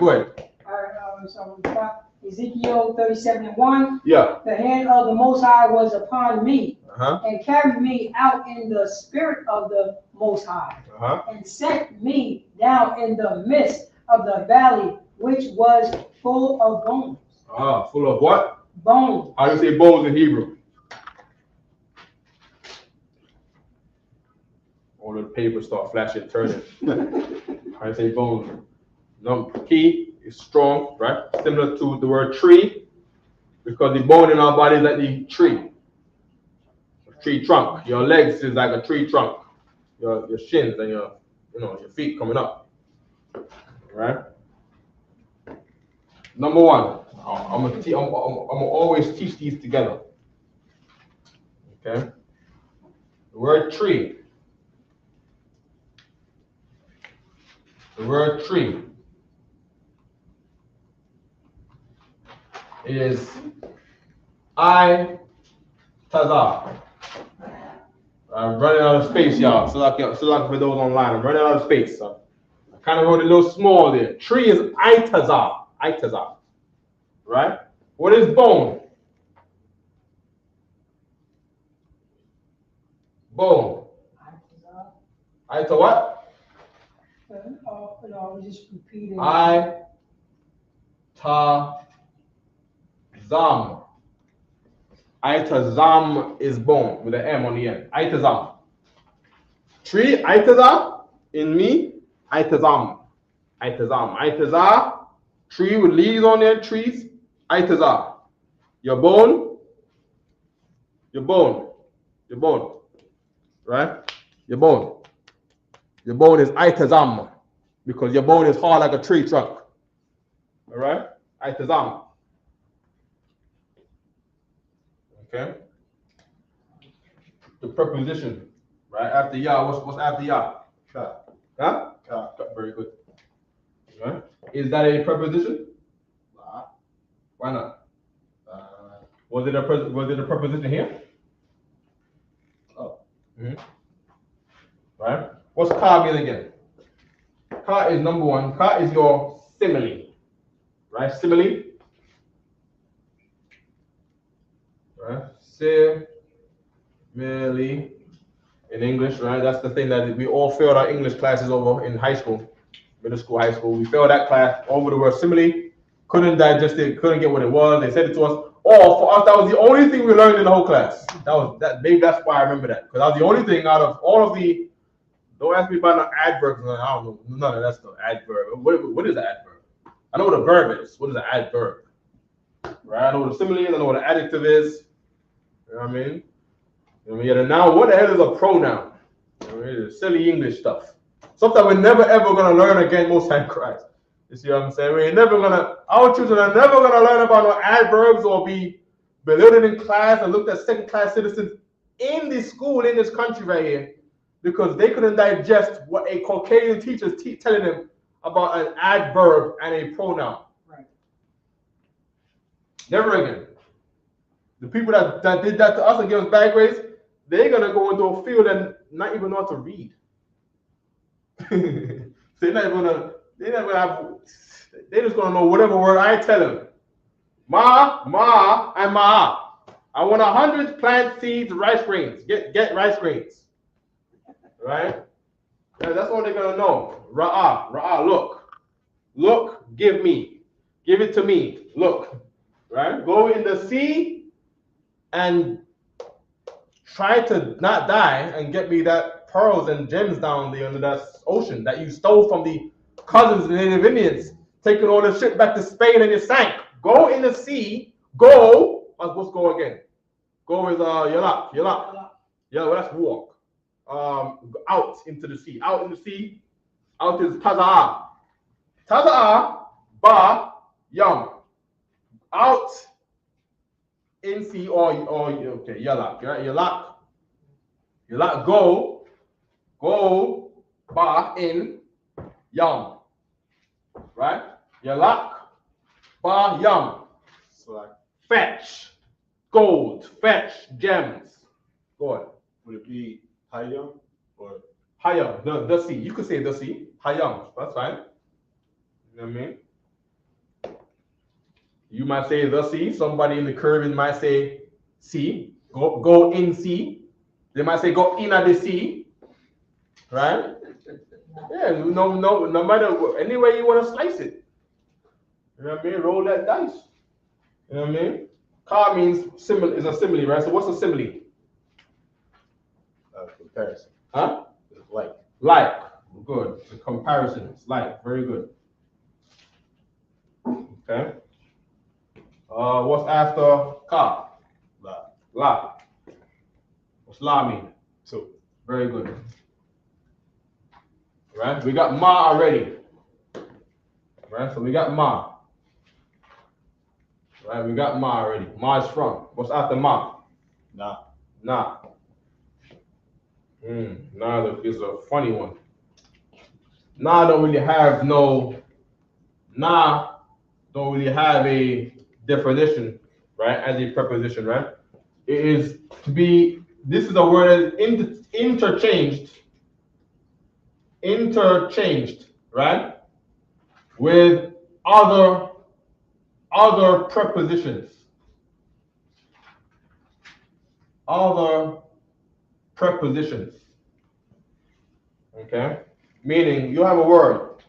All right, so we got Ezekiel 37:1. Yeah. The hand of the Most High was upon me, Uh-huh. and carried me out in the spirit of the Most High, and set me down in the midst of the valley, which was full of bones. Full of what? Bones. How do you say bones in Hebrew? All the paper start flashing, turning. How do you say bones? No, key is strong, right? Similar to the word tree, because the bone in our body is like the tree. Tree trunk. Your legs is like a tree trunk. Your shins and your feet coming up. Right? Number one, I'm gonna always teach these together. Okay? The word tree. The word tree is Tazar. I'm running out of space, y'all. So like for those online, I'm running out of space. So I kind of wrote it a little small there. Tree is Itazar. Right? What is bone? Bone. Ita what? No, I was just repeating. Itazam. Itazam is bone with an M on the end. Itazam. Tree, Itazam. In me, Itazam. Itazar. Tree with leaves on there, trees. Itazar. Your bone. Right? Your bone is Itazam. Because your bone is hard like a tree trunk. All right? Itazam. Okay? The preposition, right? After Yah, what's after Yah? Ka. Huh? Ka. Very good. Right? Is that a preposition? Why not? Was it a preposition here? Oh. Mm-hmm. Right? What's ka mean again? Ka is number one. Ka is your simile. Right? Simile. Right? Simile in English, right? That's the thing that we all failed our English classes over in high school, middle school, high school. We failed that class over the word simile. Couldn't digest it, couldn't get what it was. They said it to us. Oh, for us, that was the only thing we learned in the whole class. Maybe that's why I remember that. Because that was the only thing out of all of the, don't ask me about no adverbs. I don't know. None of that's the adverb. What is an adverb? I know what a verb is. What is an adverb? Right? I know what a simile is. I know what an adjective is. You know what I mean? Yeah, the noun, what the hell is a pronoun? You know, it's silly English stuff. Something we're never ever gonna learn again, most time Christ. You see what I'm saying? Our children are never gonna learn about no adverbs or be belittled in class and looked at second-class citizens in this school, in this country right here, because they couldn't digest what a Caucasian teacher is telling them about an adverb and a pronoun. Right. Never again. The people that did that to us and gave us bad grades, they're gonna go into a field and not even know how to read. They're just gonna know whatever word I tell them. Ma, and ma. I want 100 plant seeds, rice grains. Get rice grains. Right? That's all they're gonna know. Ra'ah, look, give it to me, look. Right? Go in the sea and try to not die and get me that pearls and gems down there under that ocean that you stole from the cousins and Native Indians, taking all the shit back to Spain and you sank. Go in the sea. Go. What's go again? Go is yalak. Yeah, well, that's walk. Out into the sea. Out in the sea. Out is tazaa. Tazaa ba yam. Out in C or okay, yalak, right? Yalak go ba in yam, right? Yalak ba yam. So like, Fetch gold, fetch gems. Go on. would it be Hayam or Hayam, the sea. You could say the sea. Hayam, that's fine. You know what I mean? You might say the sea. Somebody in the Caribbean might say sea. Go in sea. They might say go in at the sea. Right? Yeah, no matter any way you want to slice it. You know what I mean? Roll that dice. You know what I mean? Ka means simile is a simile, right? So what's a simile? comparison? Huh? Like. Like. Good. The comparisons. Like. Very good. Okay. What's after ka? La. La. What's la mean? Two. Very good. Right? We got ma already. Right? So we got ma. Right? We got ma already. Ma is from. What's after ma? Nah. Nah. Nah is a funny one. Nah don't really have a definition, right? As a preposition, right? It is to be, this is a word that is interchanged, right? With other prepositions. Other prepositions. Okay? Meaning you have a word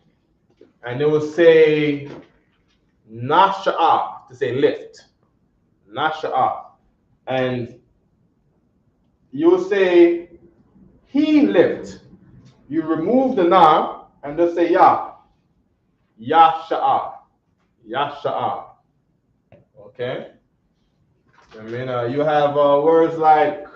and it will say nasha'a to say lift. Nasha'a. And you will say he lift. You remove the na and just say ya. Yasha'a. Yasha'a. Okay? I mean, you have words like,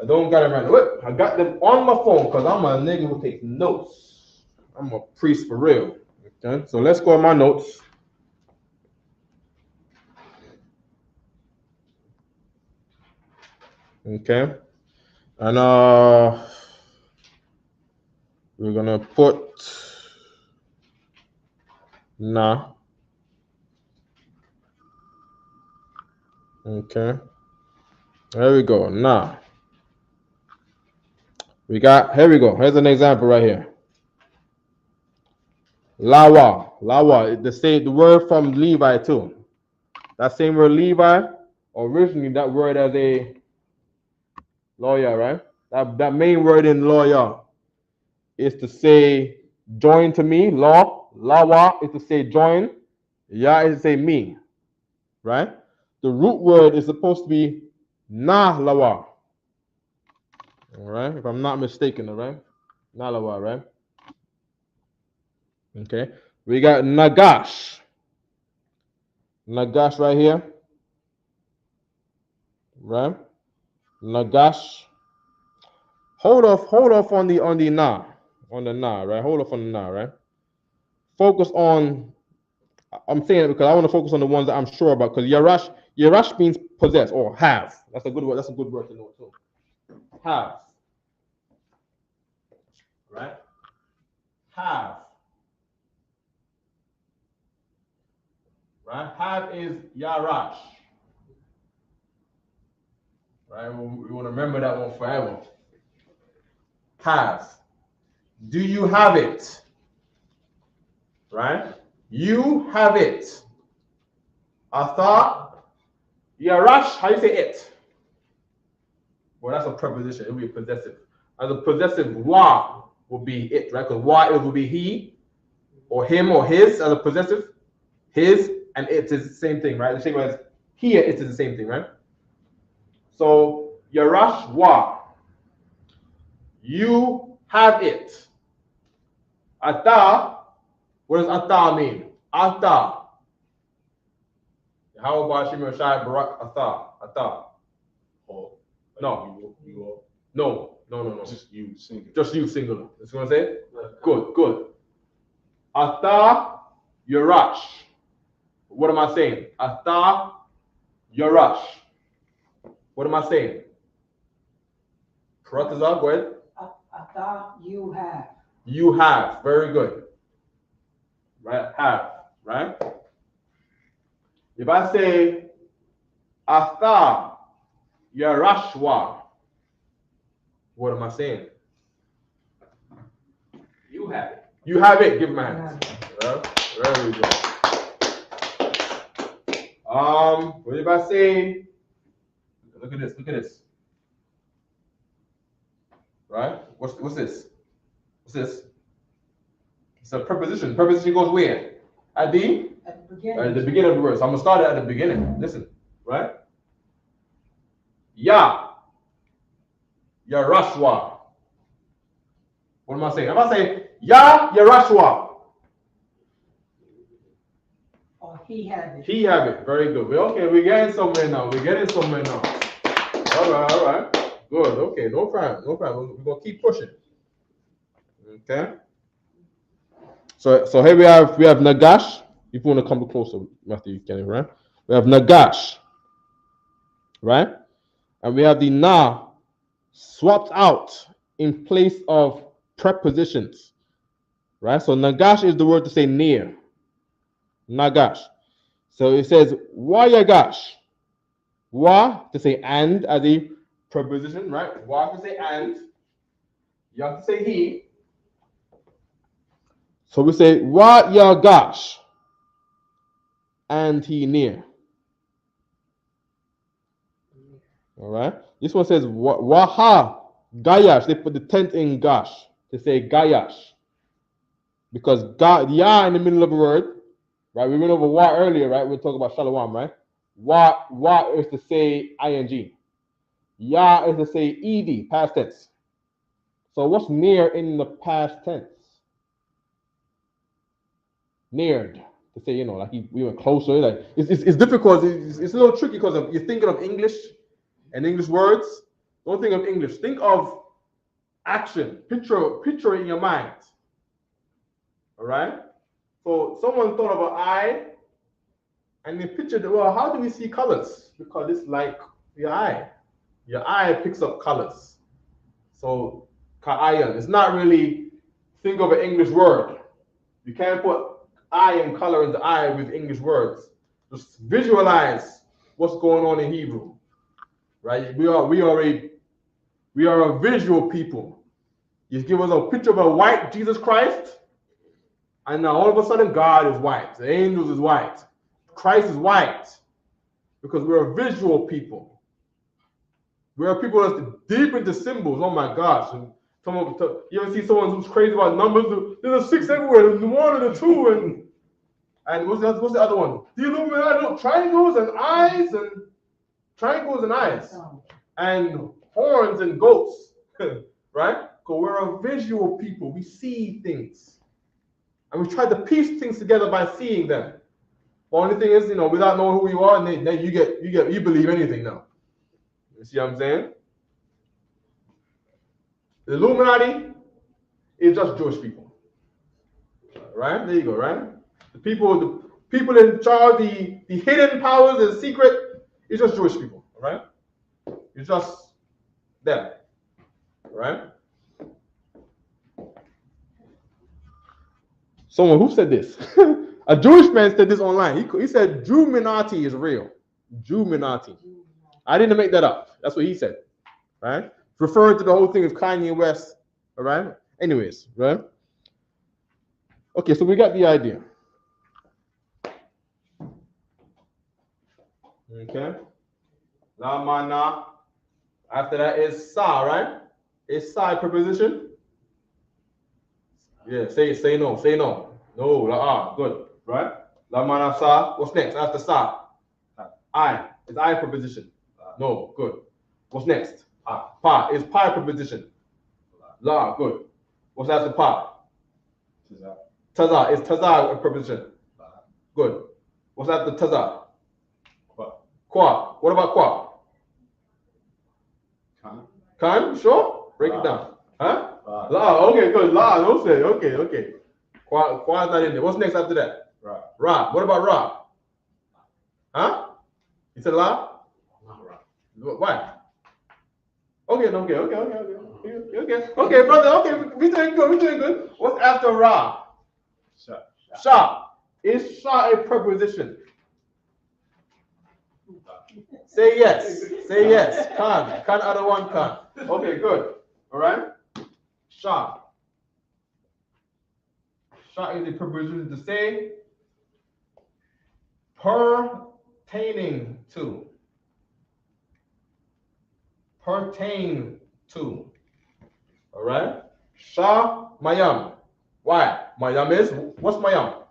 I don't got it right now. I got them on my phone because I'm a nigga who takes notes. I'm a priest for real. Okay, so let's go on my notes. Okay, and we're gonna put na. Okay, there we go. Na. We got, here we go. Here's an example right here. Lawa. Lawa. The word from Levi too. That same word Levi, originally that word as a lawyer, right? That main word in lawyer is to say join to me. Lawa is to say join. Ya is to say me, right? The root word is supposed to be na lawa. All right, if I'm not mistaken, all right? Na lawa, right? Okay, we got nagash. Nagash right here, right? Nagash. Hold off on the na, right? Hold off on the na, right? Focus on. I'm saying it because I want to focus on the ones that I'm sure about. Because yarash means possess or have. That's a good word. That's a good word to know too. Have. Right? Have. Right? Have is yarash. Right? We want to remember that one forever. Have. Do you have it? Right? You have it. Ata, yarash, how do you say it? Well, that's a preposition. It will be possessive. As a possessive, wa will be it, right? Because wa it will be he, or him, or his. As a possessive, his and it is the same thing, right? The same as here, it is the same thing, right? So yarash wa, you have it. Ata, what does ata mean? Ata. How about Shimon Shai Barak Ata? Ata. Oh. No. You all. No. Just you singular. Just you singular. That's what I say? Good. Ata Yarash. What am I saying? Ata Yarash. What am I saying? Protazah, go ahead. Ata, you have. You have. Very good. Right? Have. Right? If I say Ata Yarashwa, what am I saying? You have it. You have it. Give him a hand. Well, very good. What if I say, look at this, look at this. Right? What's this? What's this? It's a preposition. Preposition goes where? At the beginning. At the beginning of the word. So I'm gonna start it at the beginning. Listen, right? Ya. Yarashwa. What am I saying? If I say Ya Yarashwa. Or he have it. He have it. Very good. We're getting somewhere now. All right. Good. Okay, no problem. We're gonna keep pushing. Okay. So here we have Nagash. If you want to come closer, Matthew, you can, right? We have Nagash, right? And we have the na swapped out in place of prepositions, right? So Nagash is the word to say near. Nagash. So it says wa Yagash. Wa to say and as a preposition, right? Wa to say and. You have to say he. So we say wa Yagash. And he near. All right. This one says waha gayash. They put the tenth in gash to say gayash because ya in the middle of a word, right? We went over wa earlier, right? We talked about shalom, right? Wa is to say ing. Ya is to say ed, past tense. So what's near in the past tense? Neared. To say, like we went closer. Like it's difficult. It's a little tricky because you're thinking of English and English words. Don't think of English. Think of action. Picture it in your mind. All right. So someone thought of an eye, and they pictured. Well, how do we see colors? Because it's like your eye. Your eye picks up colors. So ka'ayan. It's not really. Think of an English word. You can't put eye and color in the eye with English words. Just visualize what's going on in Hebrew, right? We are a visual people. You give us a picture of a white Jesus Christ, and now all of a sudden God is white. The angels is white. Christ is white, because we're a visual people. We are people that's deep into symbols. Oh my gosh! And you ever see someone who's crazy about numbers? There's a 6 everywhere. There's 1 and a 2 and what's the other one? The Illuminati, triangles and eyes and horns and goats, right? Because we're a visual people. We see things, and we try to piece things together by seeing them. The only thing is, without knowing who you are, and then you believe anything now. You see what I'm saying? The Illuminati is just Jewish people, right? There you go, right? The people in charge, the hidden powers, the secret, it's just Jewish people, right? It's just them, right? Someone who said this, a Jewish man said this online. He said Jew-minati is real. Jew-minati. I didn't make that up. That's what he said, right? Referring to the whole thing of Kanye West, all right? Anyways, right? Okay, so we got the idea. Okay. Na. After that is sa, right? Is sa a preposition? Yeah, say no. No, good, right? La mana sa. What's next after sa? I. Is I a preposition? No, good. What's next? Pa. Is pa a preposition? La, good. What's after pa? Taza. Is taza a preposition? Good. What's after taza? Qua. What about qua? Kan. Sure? Break it down. Huh? La. Okay, good. La. Don't say. Okay. Qua is not in there. What's next after that? Ra. What about ra? Huh? You said La? Why? Okay, brother. Okay, we doing good. What's after Ra? Sha. Is Sha a preposition? Say yes. Can other one can. Okay, good. All right. Sha. Sha is a preposition to say pertaining to. Pertain to. All right. Sha Mayam. Why? Mayam is, what's Mayam?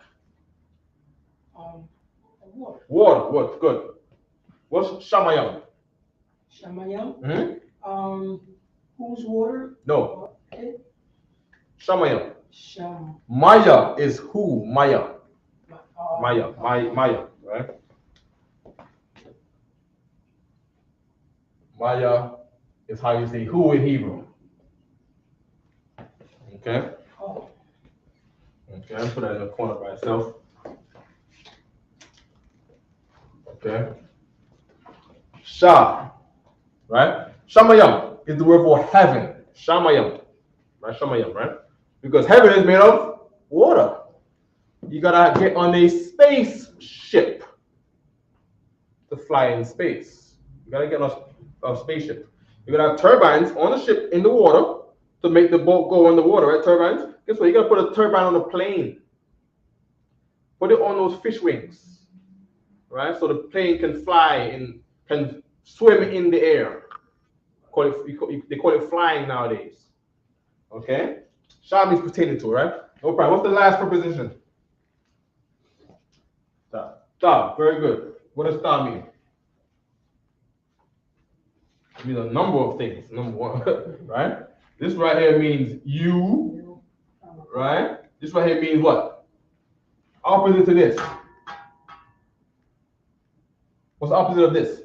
Water. What? Good. What's Shamayam? Shamayam. Whose water? No. Okay. Shamayam. Maya is who? Maya. Maya. Right? Maya is how you say who in Hebrew. Okay? Okay, I'll put that in the corner by itself. Okay? Sha. Right? Shamayam is the word for heaven. Shamayam. Right? Shamayam, right? Because heaven is made of water. You gotta get on a spaceship to fly in space. You gotta get on a spaceship. You're gonna have turbines on the ship in the water to make the boat go on the water, right? Turbines. Guess what? You gotta put a turbine on the plane. Put it on those fish wings, right? So the plane can fly and can swim in the air. They call it flying nowadays. Okay? Sha means pertaining to, right? No problem. What's the last preposition? Star. Very good. What does star mean? It means a number of things. Number one, right? This right here means you, right? This right here means what? Opposite to this. What's the opposite of this?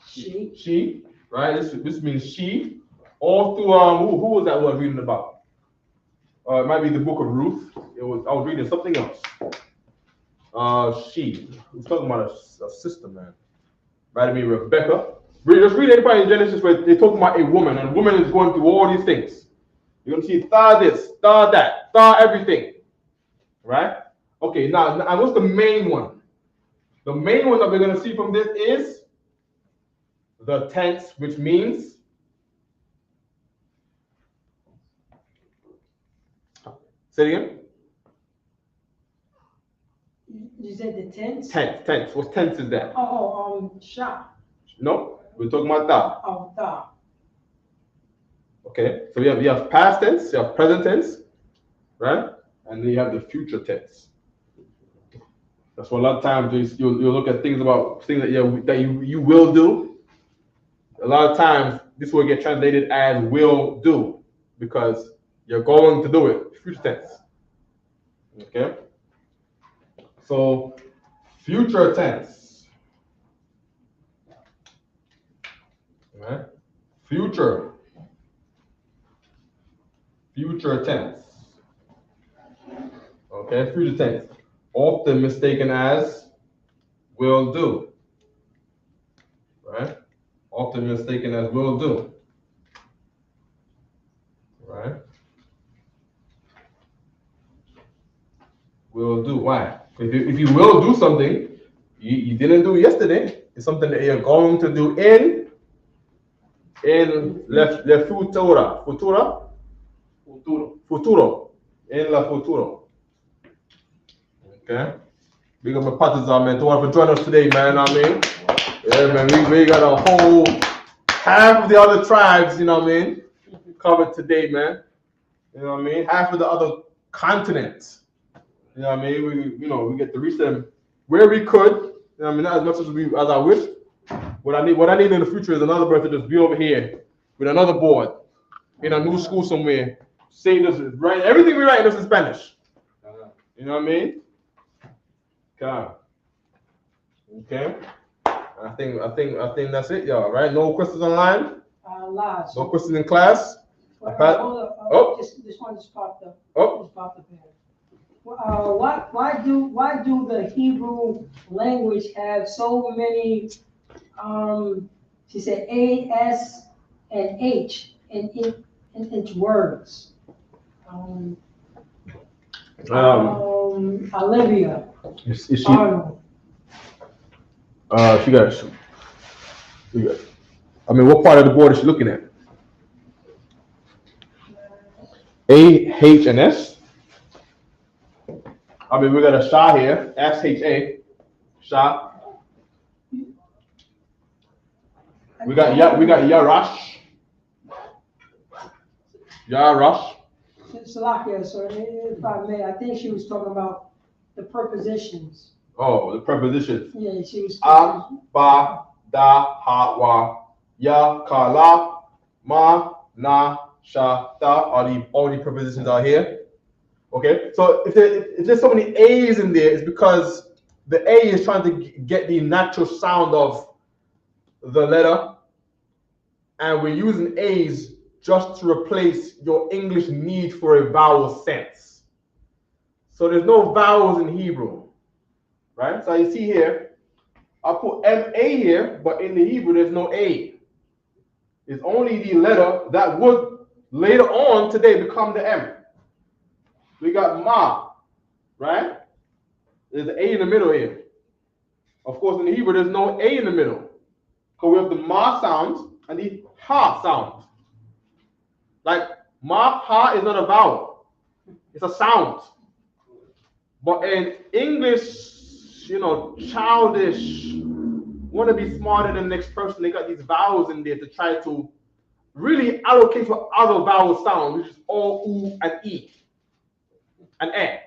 She, right? This means she. All through who was that one reading about? It might be the book of Ruth. I was reading something else. She. We're talking about a sister, man. Might be Rebecca. Just read anybody in Genesis where they're talking about a woman, and a woman is going through all these things. You're gonna see star this, star that, star everything. Right? Okay, now what's the main one? The main one that we're gonna see from this is the tense, which means say it again. You said the tense? Tense. What tense is that? Sha. No, we're talking about da. Da. Okay, so you have past tense, you have present tense, right? And then you have the future tense. That's why a lot of times you look at things that you will do. A lot of times this will get translated as will do because you're going to do it. Future tense. Okay. So future tense. Right? Future tense. Okay, future tense. Often mistaken as will do. Right? Often mistaken as will do. Right? Will do. Why? If you will do something you didn't do yesterday, it's something that you're going to do in le futuro. Futuro. In la futuro. Okay. Big up my partizan, man. Thank you for joining us today, man. I mean, yeah, man. We got a whole half of the other tribes, you know what I mean, covered today, man. You know what I mean? Half of the other continents. You know what I mean? We get to reach them where we could. You know what I mean? Not as much as I wish. What I need in the future is another brother to just be over here with another board in a new school somewhere. Saying this, right? Everything we write is in Spanish. You know what I mean? God. Okay. I think that's it, y'all. Right? No questions online. No questions in class. Hold up. This one just popped up. Oh. Just popped up here. Why do the Hebrew language have so many? She said A, S, and H in each words. Olivia. Is she? Arnold. She got. I mean, what part of the board is she looking at? A, H, and S. I mean, we got a Shah here. S-H-A. Shah. We got Yarash. Yarash. Salakia, so if I may, I think she was talking about the prepositions. Oh, the prepositions. Yeah, she was. Ba, da, ha, wa, ya, ka, la, ma, na, sha, ta. All the prepositions are here. Okay, so if there's so many A's in there, it's because the A is trying to get the natural sound of the letter, and we're using A's just to replace your English need for a vowel sense. So there's no vowels in Hebrew, right? So you see here, I put M-A here, but in the Hebrew, there's no A. It's only the letter that would later on today become the M. We got ma, right? There's an A in the middle here. Of course, in the Hebrew, there's no A in the middle. Because we have the ma sound and the ha sound. Like ma, ha is not a vowel. It's a sound. But in English, childish, want to be smarter than the next person, they got these vowels in there to try to really allocate for other vowel sounds, which is O, U, and E. And E,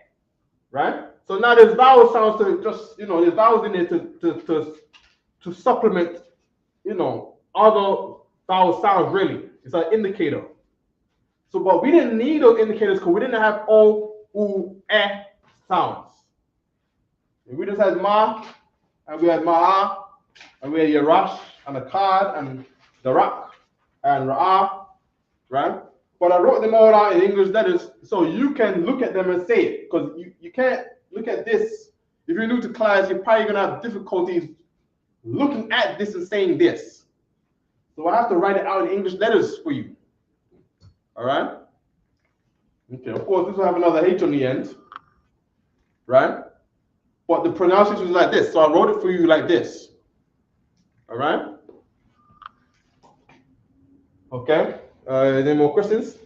right? So now there's vowel sounds to just, there's vowels in there to supplement, other vowel sounds really. It's an indicator. So, but we didn't need those indicators because we didn't have O, U, E sounds. We just had ma, and we had ma'a, and we had yarash, and akkad, and darak, and ra'ah, right? But I wrote them all out in English letters so you can look at them and say it. Because you can't look at this. If you're new to class, you're probably going to have difficulties looking at this and saying this. So I have to write it out in English letters for you. All right? Okay, of course, this will have another H on the end. Right? But the pronunciation is like this. So I wrote it for you like this. All right? Okay. Any more questions?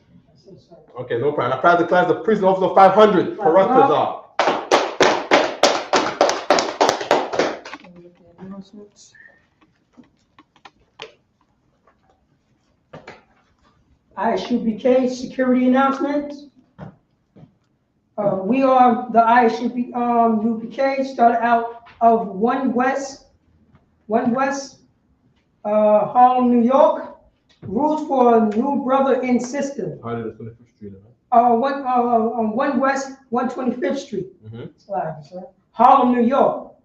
Okay, no problem. I pass the class the prison officer 500. Paratazar. Isupk security announcements. We are the Isupk started out of 1 West, Harlem, New York. Rules for a new brother and sister. 125th Street. 1 West, 125th Street. Harlem, New York.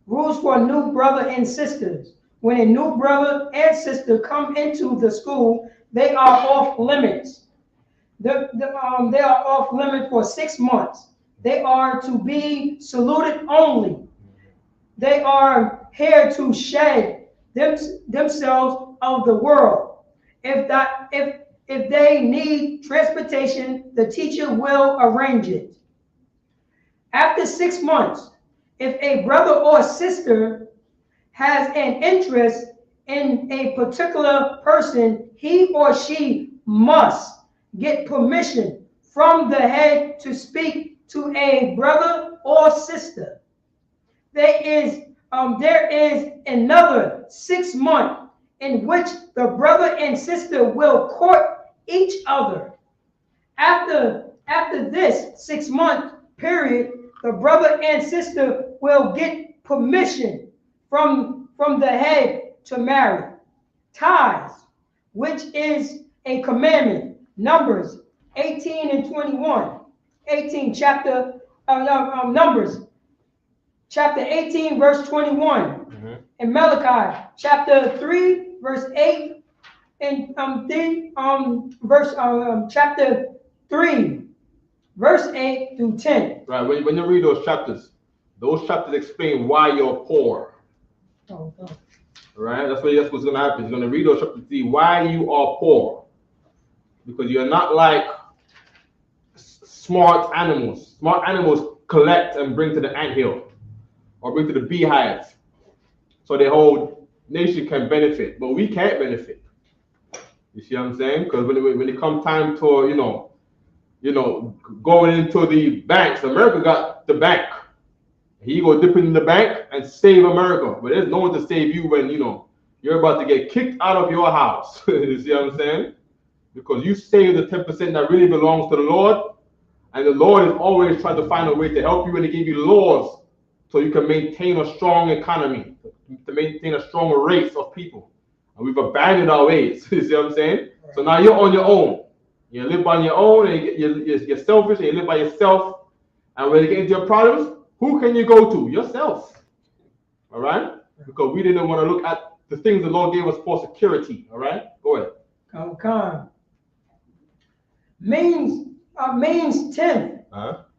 Rules for a new brother and sisters. When a new brother and sister come into the school, they are off limits. They are off limit for 6 months. They are to be saluted only. They are here to shed themselves of the world. If they need transportation, the teacher will arrange it. After 6 months, if a brother or sister has an interest in a particular person, he or she must get permission from the head to speak to a brother or sister. There is another 6 months in which the brother and sister will court each other. After this 6 month period, the brother and sister will get permission from the head to marry. Ties, which is a commandment. Numbers 18 and 21. 18 chapter Numbers chapter 18 verse 21. And Malachi chapter 3 verse 8 and chapter 3 verse 8 through 10. Right. When you read those chapters explain why you're poor. Oh, oh. Right? That's what's going to happen. You're going to read those chapters to see why you are poor. Because you're not like smart animals. Smart animals collect and bring to the anthill or bring to the beehives. So the whole nation can benefit. But we can't benefit. You see what I'm saying? Because when it comes time to, going into the banks, America got the bank. He go dip in the bank and save America. But there's no one to save you when, you're about to get kicked out of your house. You see what I'm saying? Because you save the 10% that really belongs to the Lord. And the Lord is always trying to find a way to help you and to give you laws so you can maintain a strong economy, to maintain a strong race of people. And we've abandoned our ways. You see what I'm saying? So now you're on your own. You live on your own, and you're selfish, and you live by yourself. And when you get into your problems, who can you go to? Yourself. All right? Because we didn't want to look at the things the Lord gave us for security. All right? Go ahead. Come. Means 10th.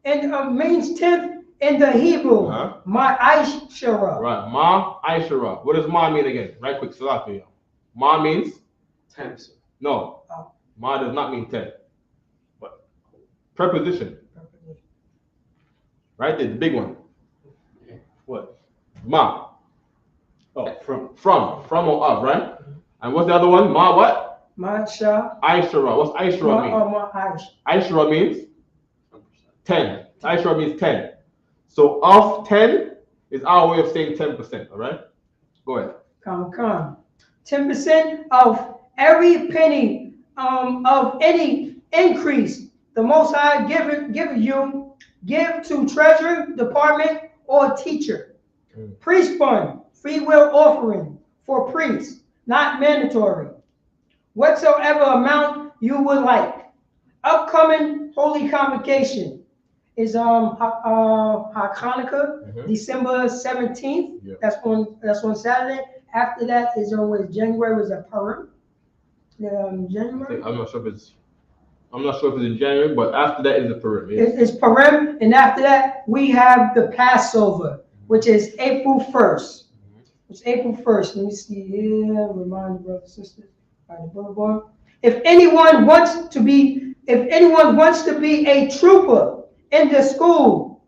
And means 10th in the Hebrew. Ma Aishara. Right. Ma Aishara. What does Ma mean again? Right quick. Salafi. Ma means 10. No. Ma does not mean 10. But preposition. Right there, the big one. What? Ma. Oh, from or of, right? And what's the other one? Ma what? Aishara. What's Aishara mean? Ma Aish. Aishara means 10. Aishara means 10. So of 10 is our way of saying 10%, all right? Go ahead. Come. 10% of every penny of any increase the Most High give to treasury department or teacher. Priest fund, free will offering for priests, not mandatory. Whatsoever amount you would like. Upcoming holy convocation is Hanukkah, December 17th. Yeah. That's on Saturday. After that is always January was a Purim. January. I'm not sure if it's in January, but after that is the Purim. Yes. It's Purim, and after that we have the Passover, which is April 1st. It's April 1st. Let me see here. Remind you, brothers and sisters. If anyone wants to be a trooper in the school,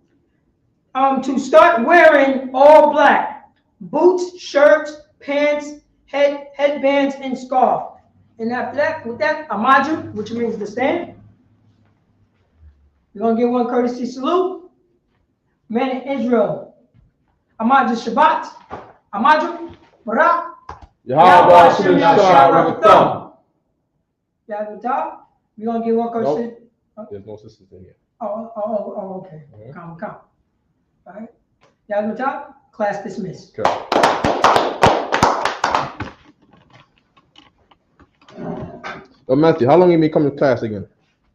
to start wearing all black, boots, shirts, pants, headbands, and scarf. And after that, with that, Amaju, which means to stand. You're gonna give one courtesy salute. Man in Israel. Amaju Shabbat. Amaju Barak. Yahweh Hashem Yahweh. Yahweh. We're gonna give one courtesy. Nope. There's no sisters in here. Oh, okay. Come. All right. Yahweh, class dismissed. Okay. Matthew, how long you been coming to class again?